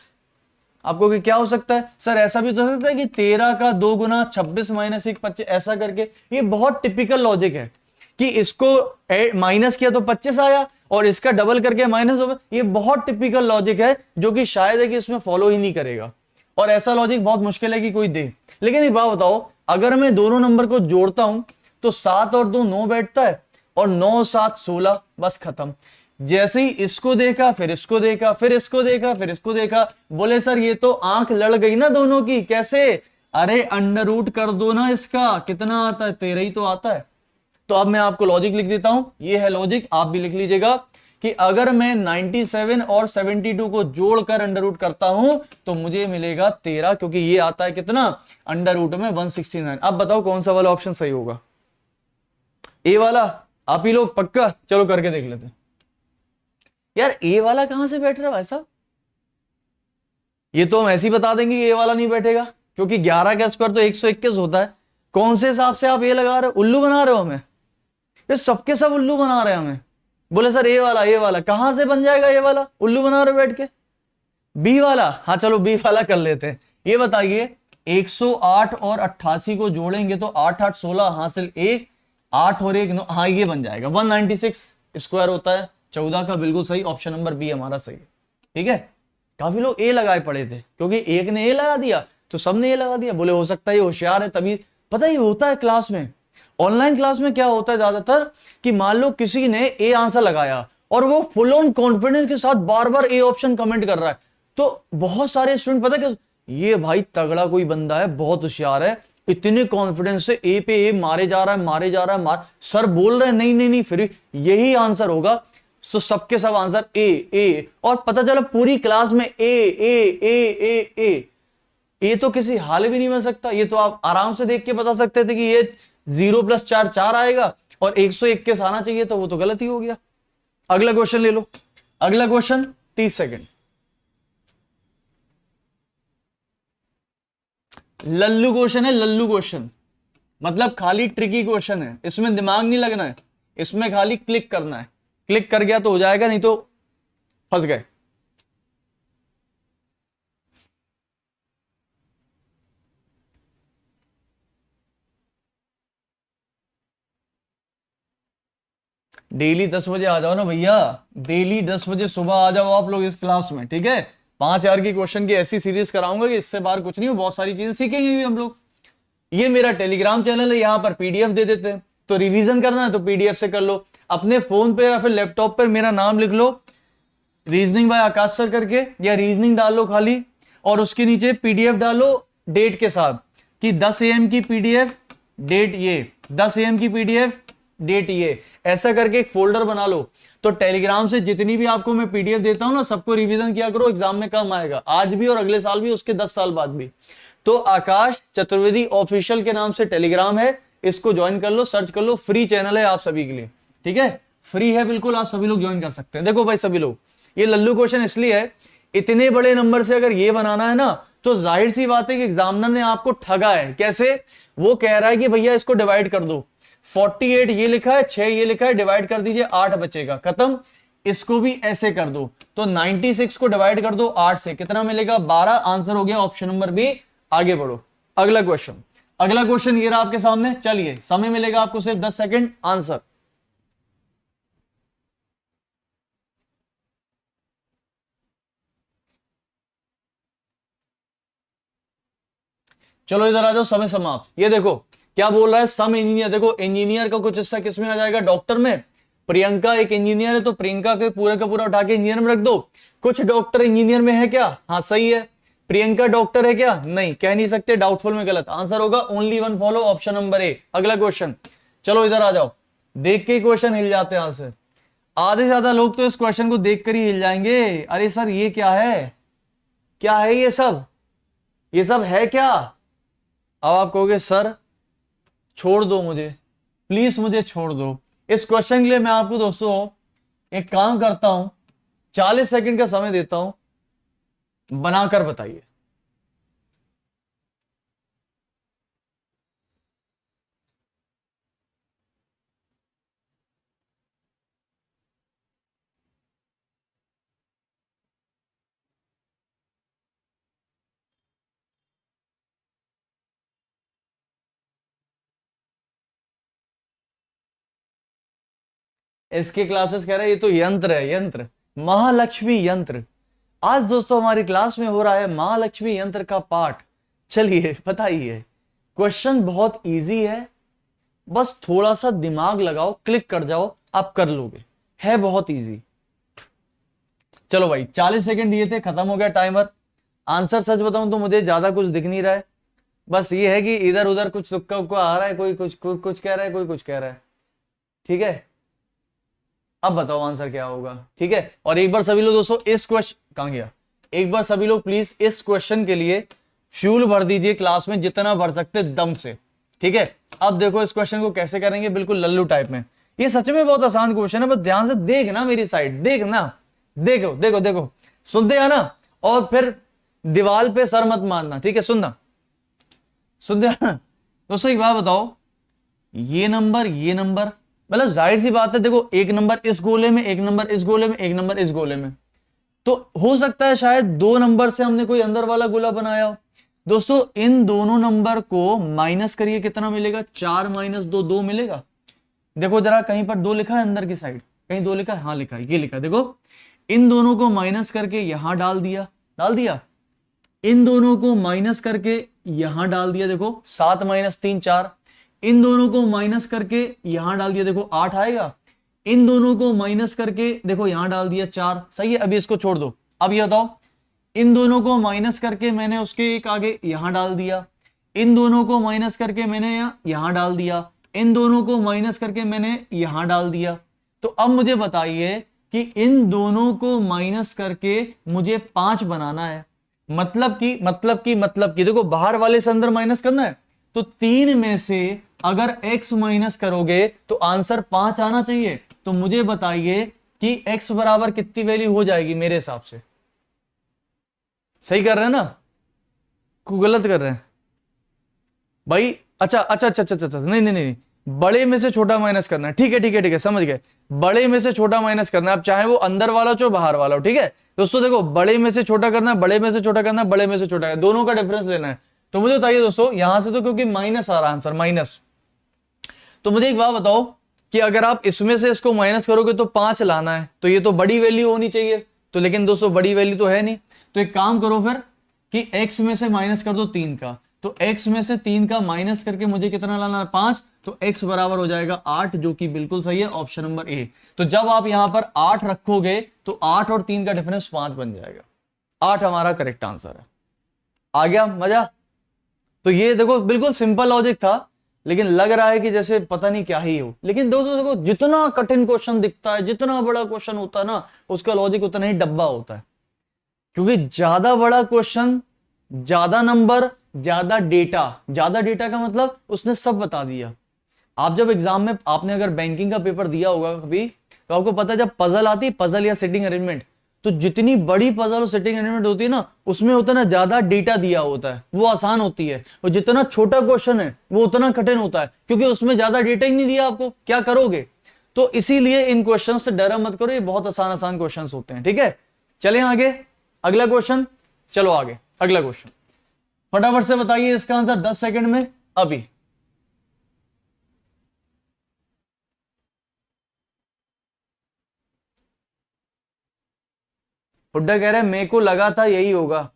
आपको कि क्या हो सकता है सर, ऐसा भी तो हो सकता है कि 13 का 2 गुना 26 माइनस 1 25, ऐसा करके। ये बहुत टिपिकल लॉजिक है कि इसको माइनस किया तो 25 आया और इसका डबल करके माइनस हो, ये बहुत टिपिकल लॉजिक है जो कि शायद है कि इसमें फॉलो ही नहीं करेगा, और ऐसा लॉजिक बहुत मुश्किल है कि कोई दे। लेकिन एक बात बताओ, अगर मैं दोनों नंबर को जोड़ता हूं तो 7 और 2 9 बैठता है और 9 7 16, बस खत्म। जैसे ही इसको देखा फिर इसको देखा फिर इसको देखा फिर इसको देखा, बोले सर ये तो आंख लड़ गई ना दोनों की, कैसे? अरे अंडर रूट कर दो ना इसका, कितना आता है? 13 ही तो आता है। तो अब मैं आपको लॉजिक लिख देता हूं, ये है लॉजिक, आप भी लिख लीजिएगा कि अगर मैं 97 और 72 को जोड़कर अंडर रूट करता हूं तो मुझे मिलेगा 13, क्योंकि ये आता है कितना अंडर रूट में 169। अब बताओ कौन सा वाला ऑप्शन सही होगा? ए वाला? आप ही लोग पक्का? चलो करके देख लेते हैं। यार ए वाला कहां से बैठ रहा है भाई साहब? ये तो हम ऐसे ही बता देंगे कि ए वाला नहीं बैठेगा, क्योंकि 11 का स्क्वायर तो 121 होता है। कौन से हिसाब से आप ये लगा रहे हो? उल्लू बना रहे हो हमें, ये सबके सब उल्लू बना रहे हैं हमें। बोले सर ए वाला कहां से बन जाएगा? ये वाला उल्लू बना रहे हो बैठ के। बी वाला? हाँ चलो बी वाला कर लेते हैं। ये बताइए 108 और 88 को जोड़ेंगे तो 8 8 16 हासिल 1, 8 और 1 9, हाँ ये बन जाएगा 196 स्क्वायर होता है 14 का। बिल्कुल सही, ऑप्शन नंबर बी हमारा सही है। ठीक है, काफी लोग ए लगाए पड़े थे, क्योंकि एक ने ए लगा दिया तो सबने ए लगा दिया। बोले हो सकता है ये होशियार है तभी। पता ही होता है क्लास में, ऑनलाइन क्लास में क्या होता है ज्यादातर कि मान लो किसी ने ए आंसर लगाया और वो फुल ऑन कॉन्फिडेंस के साथ बार बार ए ऑप्शन कमेंट कर रहा है, तो बहुत सारे स्टूडेंट पता है कि ये भाई तगड़ा कोई बंदा है, बहुत होशियार है, इतने कॉन्फिडेंस से ए पे ए मारे जा रहा है मारे जा रहा है, सर बोल रहे हैं नहीं नहीं नहीं फिर यही आंसर होगा। सो सबके सब आंसर ए, और पता चला पूरी क्लास में ए ये तो किसी हाल भी नहीं बन सकता। ये तो आप आराम से देख के बता सकते थे कि ये 0 + 4 4 आएगा और 121 आना चाहिए, तो वो तो गलत ही हो गया। अगला क्वेश्चन ले लो, अगला क्वेश्चन 30 सेकंड। लल्लू क्वेश्चन है, लल्लू क्वेश्चन मतलब खाली ट्रिकी क्वेश्चन है, इसमें दिमाग नहीं लगना है, इसमें खाली क्लिक करना है। क्लिक कर गया तो हो जाएगा, नहीं तो फंस गए। डेली 10 बजे आ जाओ ना भैया, डेली 10 बजे सुबह आ जाओ आप लोग इस क्लास में। ठीक है, 5000 की क्वेश्चन की ऐसी सीरीज कराऊंगा कि इससे बाहर कुछ नहीं हो, बहुत सारी चीजें सीखेंगे भी हम लोग। ये मेरा टेलीग्राम चैनल है, यहां पर पीडीएफ दे देते हैं, तो रिवीजन करना है तो पीडीएफ से कर लो। अपने फोन पे या फिर लैपटॉप पर मेरा नाम लिख लो, रीजनिंग बाय आकाश सर करके, या रीजनिंग डाल लो खाली, और उसके नीचे पीडीएफ डालो डेट के साथ कि 10 AM की पीडीएफ डेट ये, 10 AM की पीडीएफ डेट ये, ऐसा करके एक फोल्डर बना लो। तो टेलीग्राम से जितनी भी आपको मैं पीडीएफ देता हूं ना, सबको रिवीजन किया करो, एग्जाम में काम आएगा, आज भी और अगले साल भी, उसके 10 साल बाद भी। तो आकाश चतुर्वेदी ऑफिशियल के नाम से टेलीग्राम है, इसको ज्वाइन कर लो, सर्च कर लो, फ्री चैनल है आप सभी के लिए। ठीक है, फ्री है बिल्कुल, आप सभी लोग ज्वाइन कर सकते हैं। देखो भाई सभी लोग, ये लल्लू क्वेश्चन इसलिए है, इतने बड़े नंबर से अगर ये बनाना है ना, तो जाहिर सी बात है कि एग्जामिनर ने आपको ठगा है। कैसे? वो कह रहा है कि भैया इसको डिवाइड कर दो, 48 ये लिखा है, 6 ये लिखा है, डिवाइड कर दीजिए 8 बचेगा, खत्म। इसको भी ऐसे कर दो, तो 96 को डिवाइड कर दो 8 से, कितना मिलेगा? 12। आंसर हो गया ऑप्शन नंबर बी। आगे बढ़ो, अगला क्वेश्चन। अगला क्वेश्चन ये रहा आपके सामने, चलिए समय मिलेगा आपको सिर्फ 10 सेकंड। आंसर चलो इधर आ जाओ, समय समाप्त। ये देखो क्या बोल रहा है, सम इंजीनियर। देखो इंजीनियर का कुछ हिस्सा किसमें आ जाएगा? डॉक्टर में। प्रियंका एक इंजीनियर है, तो प्रियंका के पूरे का पूरा उठा के इंजीनियर में रख दो। कुछ डॉक्टर इंजीनियर में है क्या? हाँ सही है। प्रियंका डॉक्टर है क्या? नहीं, कह नहीं सकते, डाउटफुल में गलत। आंसर होगा only one follow, option number A. अगला क्वेश्चन, चलो इधर आ जाओ। देख के क्वेश्चन हिल जाते हैं आंसर, आधे से ज्यादा लोग तो इस क्वेश्चन को देखकर ही हिल जाएंगे। अरे सर ये क्या है, क्या है ये सब, ये सब है क्या? अब आप कहोगे सर छोड़ दो मुझे, प्लीज मुझे छोड़ दो। इस क्वेश्चन के लिए मैं आपको दोस्तों एक काम करता हूं, 40 सेकंड का समय देता हूं, बनाकर बताइए। इसके क्लासेस कह रहे हैं ये तो यंत्र है, यंत्र, महालक्ष्मी यंत्र। आज दोस्तों हमारी क्लास में हो रहा है महालक्ष्मी यंत्र का पाठ। चलिए बताइए, क्वेश्चन बहुत इजी है, बस थोड़ा सा दिमाग लगाओ, क्लिक कर जाओ, आप कर लोगे, है बहुत इजी। चलो भाई 40 सेकंड दिए थे, खत्म हो गया टाइमर। आंसर सच बताऊं तो मुझे ज्यादा कुछ दिख नहीं रहा है, बस ये है कि इधर उधर कुछ तुक्का उक्का आ रहा है, कोई कुछ कह रहा है, कोई कुछ कह रहा है। ठीक है, अब बताओ आंसर क्या होगा। ठीक है, और एक बार सभी लोग दोस्तों इस क्वेश्चन, कहां गया, एक बार सभी लोग प्लीज इस क्वेश्चन के लिए फ्यूल भर दीजिए क्लास में, जितना भर सकते दम से। ठीक है, अब देखो इस क्वेश्चन को कैसे करेंगे, बिल्कुल लल्लू टाइप में। ये सच में बहुत आसान क्वेश्चन है, बस ध्यान से देखना मेरी साइड, देखना, देखो देखो देखो, सुनते हैं ना, और फिर दीवार पे सर मत मारना। ठीक है, सुनना, सुनते हैं ना दोस्तों। एक बात बताओ, ये नंबर मतलब जाहिर सी बात है, देखो एक नंबर इस गोले में, एक नंबर इस गोले में, एक नंबर इस गोले में, तो हो सकता है शायद 2 नंबर से हमने कोई अंदर वाला गोला बनाया हो। दोस्तों इन दोनों नंबर को माइनस करिए, कितना मिलेगा, 4 - 2, 2 मिलेगा। देखो जरा कहीं पर 2 लिखा है अंदर की साइड, कहीं 2 लिखा है, हाँ लिखा है, ये लिखा है, देखो इन दोनों को माइनस करके यहां डाल दिया, इन दोनों को माइनस करके यहां डाल दिया, देखो 7 - 3 4, इन दोनों को माइनस करके यहां डाल दिया, देखो 8 आएगा, इन दोनों को माइनस करके देखो यहां डाल दिया 4। सही है, अभी इसको छोड़ दो। अब ये बताओ, इन दोनों को माइनस करके मैंने उसके एक आगे यहां डाल दिया, इन दोनों को माइनस करके मैंने यहां डाल दिया, इन दोनों को माइनस करके मैंने यहां डाल दिया। तो अब मुझे बताइए कि इन दोनों को माइनस करके मुझे 5 बनाना है, मतलब कि देखो बाहर वाले से अंदर माइनस करना है, तो 3 में से अगर x माइनस करोगे तो आंसर 5 आना चाहिए। तो मुझे बताइए कि x बराबर कितनी वैल्यू हो जाएगी मेरे हिसाब से। सही कर रहे हैं ना, को गलत कर रहे हैं भाई? अच्छा, नहीं, बड़े में से छोटा माइनस करना है। ठीक है, समझ गए, बड़े में से छोटा माइनस करना है, अब चाहे वो अंदर वाला हो बाहर वाला हो। ठीक है दोस्तों, देखो बड़े में से छोटा करना है, बड़े में से छोटा करना है, बड़े में से छोटा है, दोनों का डिफरेंस लेना है। तो मुझे बताइए दोस्तों, यहां से तो क्योंकि माइनस आ रहा है आंसर, माइनस, तो मुझे एक बात बताओ कि अगर आप इसमें से इसको माइनस करोगे तो 5 लाना है, तो ये तो बड़ी वैल्यू होनी चाहिए, तो लेकिन दोस्तों बड़ी वैल्यू तो है नहीं। तो एक काम करो फिर कि x में से माइनस कर दो 3 का, तो x में से 3 का माइनस करके मुझे कितना लाना है, 5, तो x बराबर हो जाएगा 8, जो कि बिल्कुल सही है, ऑप्शन नंबर ए। तो जब आप यहां पर 8 रखोगे तो 8 और 3 का डिफरेंस 5 बन जाएगा, 8 हमारा करेक्ट आंसर है। आ गया मजा? तो ये देखो बिल्कुल सिंपल लॉजिक था, लेकिन लग रहा है कि जैसे पता नहीं क्या ही हो। लेकिन दोस्तों देखो, जितना कठिन क्वेश्चन दिखता है, जितना बड़ा क्वेश्चन होता है ना, उसका लॉजिक उतना ही डब्बा होता है, क्योंकि ज्यादा बड़ा क्वेश्चन, ज्यादा नंबर, ज्यादा डेटा का मतलब उसने सब बता दिया। आप जब एग्जाम में, आपने अगर बैंकिंग का पेपर दिया होगा कभी, तो आपको पता है जब पजल आती है, पजल या सिटिंग अरेंजमेंट, तो जितनी बड़ी पजल और सिटिंग अरेंजमेंट होती है ना, उसमें उतना ज्यादा डेटा दिया होता है, वो आसान होती है। और जितना छोटा क्वेश्चन है वो उतना कठिन होता है, क्योंकि उसमें ज्यादा डेटा ही नहीं दिया आपको, क्या करोगे? तो इसीलिए इन क्वेश्चन से डरा मत करो, ये बहुत आसान क्वेश्चन होते हैं। ठीक है, चलें आगे, अगला क्वेश्चन, चलो आगे अगला क्वेश्चन, फटाफट से बताइए इसका आंसर 10 सेकंड में। अभी हुड्डा कह रहे हैं मेरे को लगा था यही होगा,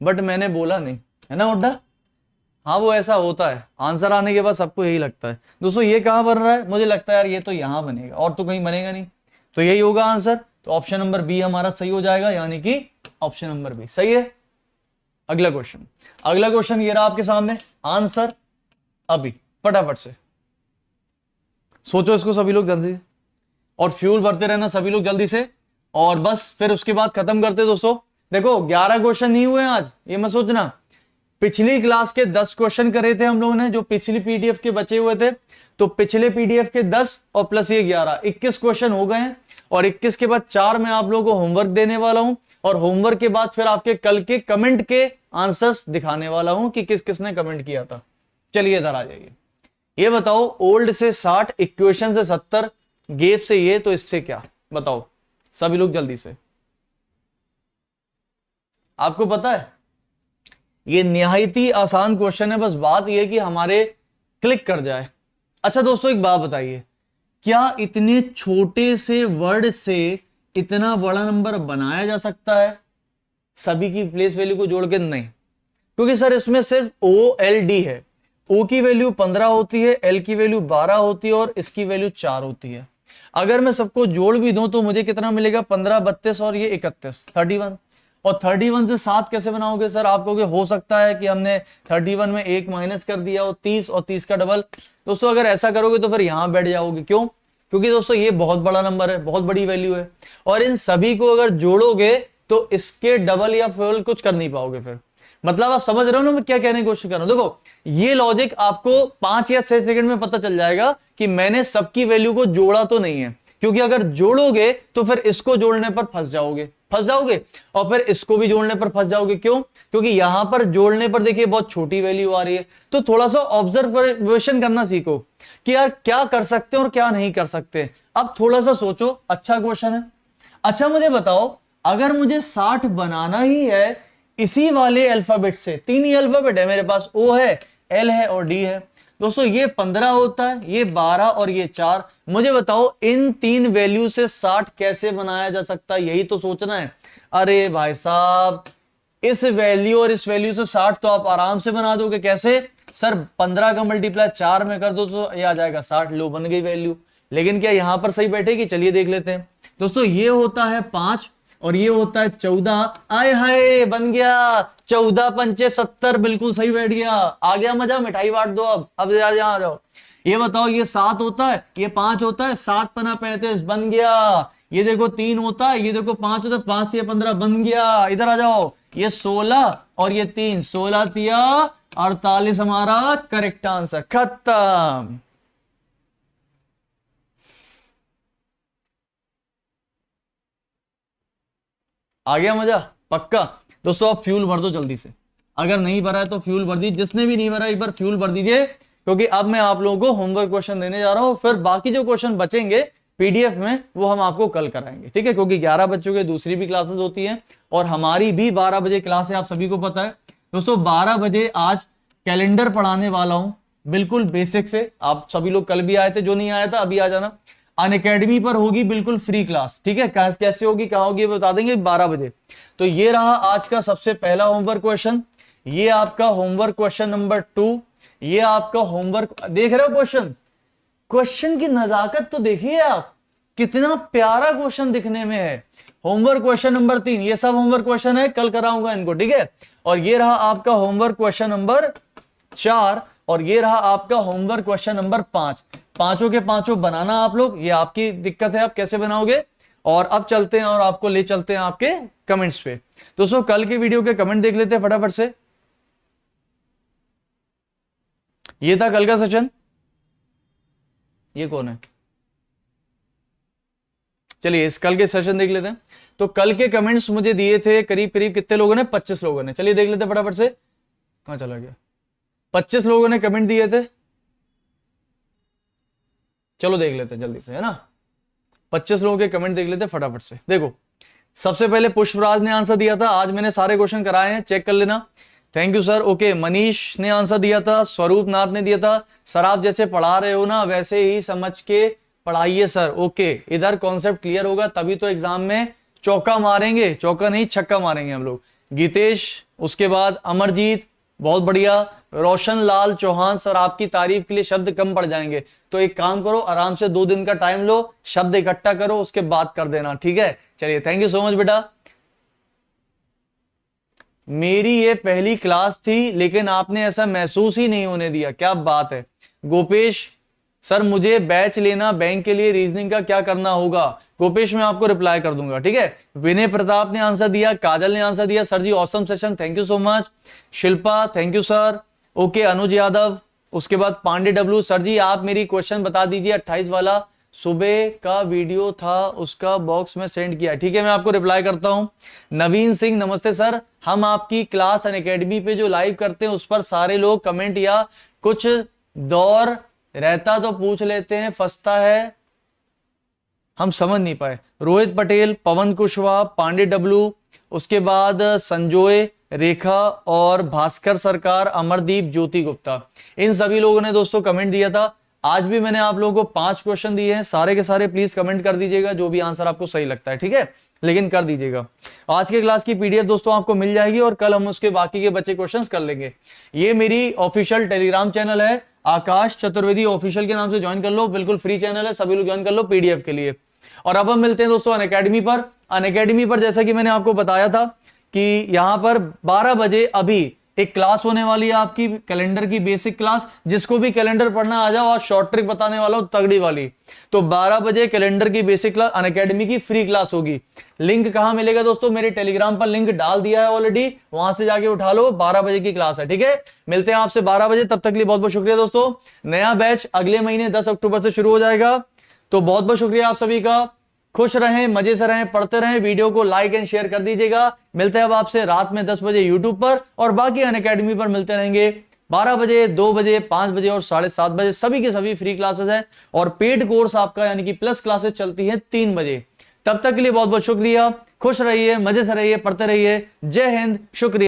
बट मैंने बोला नहीं, है ना हुड्डा? हाँ वो ऐसा होता है, आंसर आने के बाद सबको यही लगता है। दोस्तों ये कहां बन रहा है? मुझे लगता है यार ये तो यहां बनेगा, और तो कहीं बनेगा नहीं, तो यही होगा आंसर। तो ऑप्शन नंबर बी हमारा सही हो जाएगा, यानी कि ऑप्शन नंबर बी सही है। अगला क्वेश्चन ये रहा आपके सामने, आंसर अभी फटाफट से सोचो इसको सभी लोग जल्दी, और फ्यूल भरते रहना सभी लोग जल्दी से, और बस फिर उसके बाद खत्म करते। दोस्तों देखो 11 क्वेश्चन नहीं हुए आज, ये मत सोचना। पिछली क्लास के 10 क्वेश्चन करे थे हम लोगों ने, जो पिछली पीडीएफ के बचे हुए थे, तो पिछले पीडीएफ के 10 और प्लस ये 11, 21 क्वेश्चन हो गए हैं। और 21 के बाद 4 मैं आप लोगों को होमवर्क देने वाला हूं, और होमवर्क के बाद फिर आपके कल के कमेंट के आंसर्स दिखाने वाला हूं कि किस किसने कमेंट किया था। चलिए इधर आ जाइए, ये बताओ ओल्ड से 60, इक्वेशन से 70, गेप से ये, तो इससे क्या बताओ सभी लोग जल्दी से। आपको पता है ये निहायत ही आसान क्वेश्चन है, बस बात ये कि हमारे क्लिक कर जाए। अच्छा दोस्तों एक बात बताइए, क्या इतने छोटे से वर्ड से इतना बड़ा नंबर बनाया जा सकता है सभी की प्लेस वैल्यू को जोड़ के? नहीं, क्योंकि सर इसमें सिर्फ OLD है। O की वैल्यू 15 होती है, L की वैल्यू 12 होती है और इसकी वैल्यू 4 होती है। अगर मैं सबको जोड़ भी दूं तो मुझे कितना मिलेगा? 15, 32 और ये 31, 31। और 31 से 7 कैसे बनाओगे सर? आप कहोगे हो सकता है कि हमने 31 में 1 माइनस कर दिया और 30 और 30 का डबल। दोस्तों अगर ऐसा करोगे तो फिर यहां बैठ जाओगे। क्यों? क्योंकि दोस्तों ये बहुत बड़ा नंबर है, बहुत बड़ी वैल्यू है, और इन सभी को अगर जोड़ोगे तो इसके डबल या फुल कुछ कर नहीं पाओगे। फिर मतलब आप समझ रहे हो ना मैं क्या कहने की कोशिश कर रहा हूं? देखो ये लॉजिक आपको 5 या 6 सेकंड में पता चल जाएगा कि मैंने सबकी वैल्यू को जोड़ा तो नहीं है, क्योंकि अगर जोड़ोगे तो फिर इसको जोड़ने पर फंस जाओगे और फिर इसको भी जोड़ने पर फंस जाओगे। क्यों? क्योंकि यहां पर जोड़ने पर देखिए बहुत छोटी वैल्यू आ रही है। तो थोड़ा सा ऑब्जर्वेशन करना सीखो कि यार क्या कर सकते हैं और क्या नहीं कर सकते। अब थोड़ा सा सोचो, अच्छा क्वेश्चन है। अच्छा मुझे बताओ, अगर मुझे 60 बनाना ही है इसी वाले अल्फाबेट से, 3 ही अल्फाबेट है मेरे पास, O है, L है और D है। दोस्तों ये 15 होता है, ये 12 और ये 4। मुझे बताओ इन 3 वैल्यू से 60 कैसे बनाया जा सकता है, यही तो सोचना है। अरे भाई साहब, इस वैल्यू और इस वैल्यू से 60 तो आप आराम से बना दोगे। कैसे सर? 15 का मल्टीप्लाई 4 में कर दो तो ये आ जाएगा 60, लो बन गई वैल्यू। लेकिन क्या यहां पर सही बैठेगी? चलिए देख लेते हैं। दोस्तों ये होता है 5 और ये होता है 14। आए हाय, बन गया 14 पंचे 70, बिल्कुल सही बैठ गया। आ गया मजा? मिठाई बांट दो अब आ जाओ। ये बताओ, ये 7 होता है, ये 5 होता है, 7 पना 35, बन गया। ये देखो 3 होता है, ये देखो 5 होता है, 5 तिया 15, बन गया। इधर आ जाओ, ये 16 और ये 3, 16 तिया 48 हमारा करेक्ट आंसर। खत्म। आ गया मजा? पक्का? दोस्तों आप फ्यूल भर दो जल्दी से, अगर नहीं भरा है तो फ्यूल भर दीजिए। जिसने भी नहीं भरा एक बार फ्यूल भर दीजिए, क्योंकि अब मैं आप लोगों को होमवर्क क्वेश्चन देने जा रहा हूं। फिर बाकी जो क्वेश्चन बचेंगे PDF में वो हम आपको कल कराएंगे, ठीक है? क्योंकि 11 बच्चों के दूसरी भी क्लासेस होती हैं और हमारी भी 12 बजे क्लास है, आप सभी को पता है। दोस्तों 12 बजे आज कैलेंडर पढ़ाने वाला हूं, बिल्कुल बेसिक से। आप सभी लोग कल भी आए थे, जो नहीं आया था अभी आ जाना। अनअकैडमी पर होगी बिल्कुल फ्री क्लास, ठीक है? कैसे होगी, कहां होगी, बता देंगे 12 बजे। तो ये रहा आज का सबसे पहला होमवर्क क्वेश्चन। ये आपका होमवर्क क्वेश्चन नंबर 2। ये आपका होमवर्क, देख रहे हो क्वेश्चन की नजाकत तो देखिए आप, कितना प्यारा क्वेश्चन दिखने में है। होमवर्क क्वेश्चन नंबर 3, ये सब होमवर्क क्वेश्चन है, कल कराऊंगा इनको, ठीक है? और ये रहा आपका होमवर्क क्वेश्चन नंबर 4 और ये रहा आपका होमवर्क क्वेश्चन नंबर 5। पांचों के पांचों बनाना आप लोग, ये आपकी दिक्कत है, आप कैसे बनाओगे। और अब चलते हैं और आपको ले चलते हैं आपके कमेंट्स पे। दोस्तों कल के वीडियो के कमेंट देख लेते हैं फटाफट से। ये था कल का सेशन। ये कौन है? चलिए इस कल के सेशन देख लेते हैं। तो कल के कमेंट्स मुझे दिए थे करीब करीब कितने लोगों ने? 25 लोगों ने। चलिए देख लेते हैं फटाफट से, कहां चला गया? 25 लोगों ने कमेंट दिए थे। चलो देख लेते हैं जल्दी से, है ना? 25 लोगों के कमेंट देख लेते हैं फटाफट से। देखो सबसे पहले पुष्पराज ने आंसर दिया था, आज मैंने सारे क्वेश्चन कराए हैं, चेक कर लेना। Thank you sir. Okay, Manish ने आंसर दिया था, स्वरूप नाथ ने दिया था, सर आप जैसे पढ़ा रहे हो ना वैसे ही समझ के पढ़ाइए सर। ओके, इधर कॉन्सेप्ट क्लियर होगा तभी तो एग्जाम में चौका मारेंगे, चौका नहीं छक्का मारेंगे हम लोग। गीतेश, उसके बाद अमरजीत, बहुत बढ़िया। रोशन लाल चौहान, सर आपकी तारीफ के लिए शब्द कम पड़ जाएंगे, तो एक काम करो आराम से 2 दिन का टाइम लो, शब्द इकट्ठा करो, उसके बाद कर देना, ठीक है? चलिए थैंक यू सो मच बेटा। मेरी ये पहली क्लास थी लेकिन आपने ऐसा महसूस ही नहीं होने दिया, क्या बात है। गोपेश, सर मुझे बैच लेना बैंक के लिए, रीजनिंग का क्या करना होगा? गोपेश मैं आपको रिप्लाई कर दूंगा, ठीक है? विनय प्रताप ने आंसर दिया, काजल ने आंसर दिया, sir ji awesome session, thank you so much. Shilpa, thank you sir. Okay, Anuj Yadav, उसके बाद पांडे डब्लू, सर जी आप मेरी क्वेश्चन बता दीजिए 28 वाला, सुबह का वीडियो था उसका बॉक्स में सेंड किया, ठीक है मैं आपको रिप्लाई करता हूं। नवीन सिंह, नमस्ते सर, हम आपकी क्लास अनअकैडमी पे जो लाइव करते हैं उस पर सारे लोग कमेंट या कुछ दौर रहता तो पूछ लेते हैं, फंसता है हम समझ नहीं पाए। रोहित पटेल, पवन कुशवाहा, पांडे डब्लू, उसके बाद संजोय, रेखा और भास्कर सरकार, अमरदीप, ज्योति गुप्ता, इन सभी लोगों ने दोस्तों कमेंट दिया था। आज भी मैंने आप लोगों को 5 क्वेश्चन दिए हैं, सारे के सारे प्लीज कमेंट कर दीजिएगा जो भी आंसर आपको सही लगता है, ठीक है, लेकिन कर दीजिएगा। आज के क्लास की पीडीएफ दोस्तों आपको मिल जाएगी और कल हम उसके बाकी के बचे क्वेश्चंस कर लेंगे। ये मेरी ऑफिशियल टेलीग्राम चैनल है, आकाश चतुर्वेदी ऑफिशियल के नाम से ज्वाइन कर लो, बिल्कुल फ्री चैनल है, सभी लोग ज्वाइन कर लो पीडीएफ के लिए। और अब हम मिलते हैं दोस्तों अनअकैडमी पर। अनअकैडमी पर जैसा कि मैंने आपको बताया था कि यहां पर 12 बजे अभी एक क्लास होने वाली है आपकी कैलेंडर की बेसिक क्लास, जिसको भी कैलेंडर पढ़ना आ जाओ, आज शॉर्ट ट्रिक बताने वाला हूं तगड़ी वाली। तो 12 बजे कैलेंडर की बेसिक क्लास अनअकैडमी की फ्री क्लास होगी। लिंक कहां मिलेगा दोस्तों, मेरे टेलीग्राम पर लिंक डाल दिया है ऑलरेडी, वहां से जाके उठा लो। 12 बजे की क्लास है, ठीक है। मिलते हैं आपसे 12 बजे, तब तक के लिए बहुत बहुत शुक्रिया दोस्तों। नया बैच अगले महीने 10 अक्टूबर से शुरू हो जाएगा, तो बहुत बहुत शुक्रिया आप सभी का। खुश रहें, मजे से रहें, पढ़ते रहें, वीडियो को लाइक एंड शेयर कर दीजिएगा। मिलते हैं अब आपसे रात में 10 बजे यूट्यूब पर, और बाकी अनअकैडमी पर मिलते रहेंगे 12 बजे, 2 बजे, 5 बजे और 7:30 बजे। सभी के सभी फ्री क्लासेस हैं, और पेड कोर्स आपका यानी कि प्लस क्लासेस चलती है 3 बजे। तब तक के लिए बहुत बहुत शुक्रिया। खुश रहिए, मजे से रहिए, पढ़ते रहिए। जय हिंद, शुक्रिया।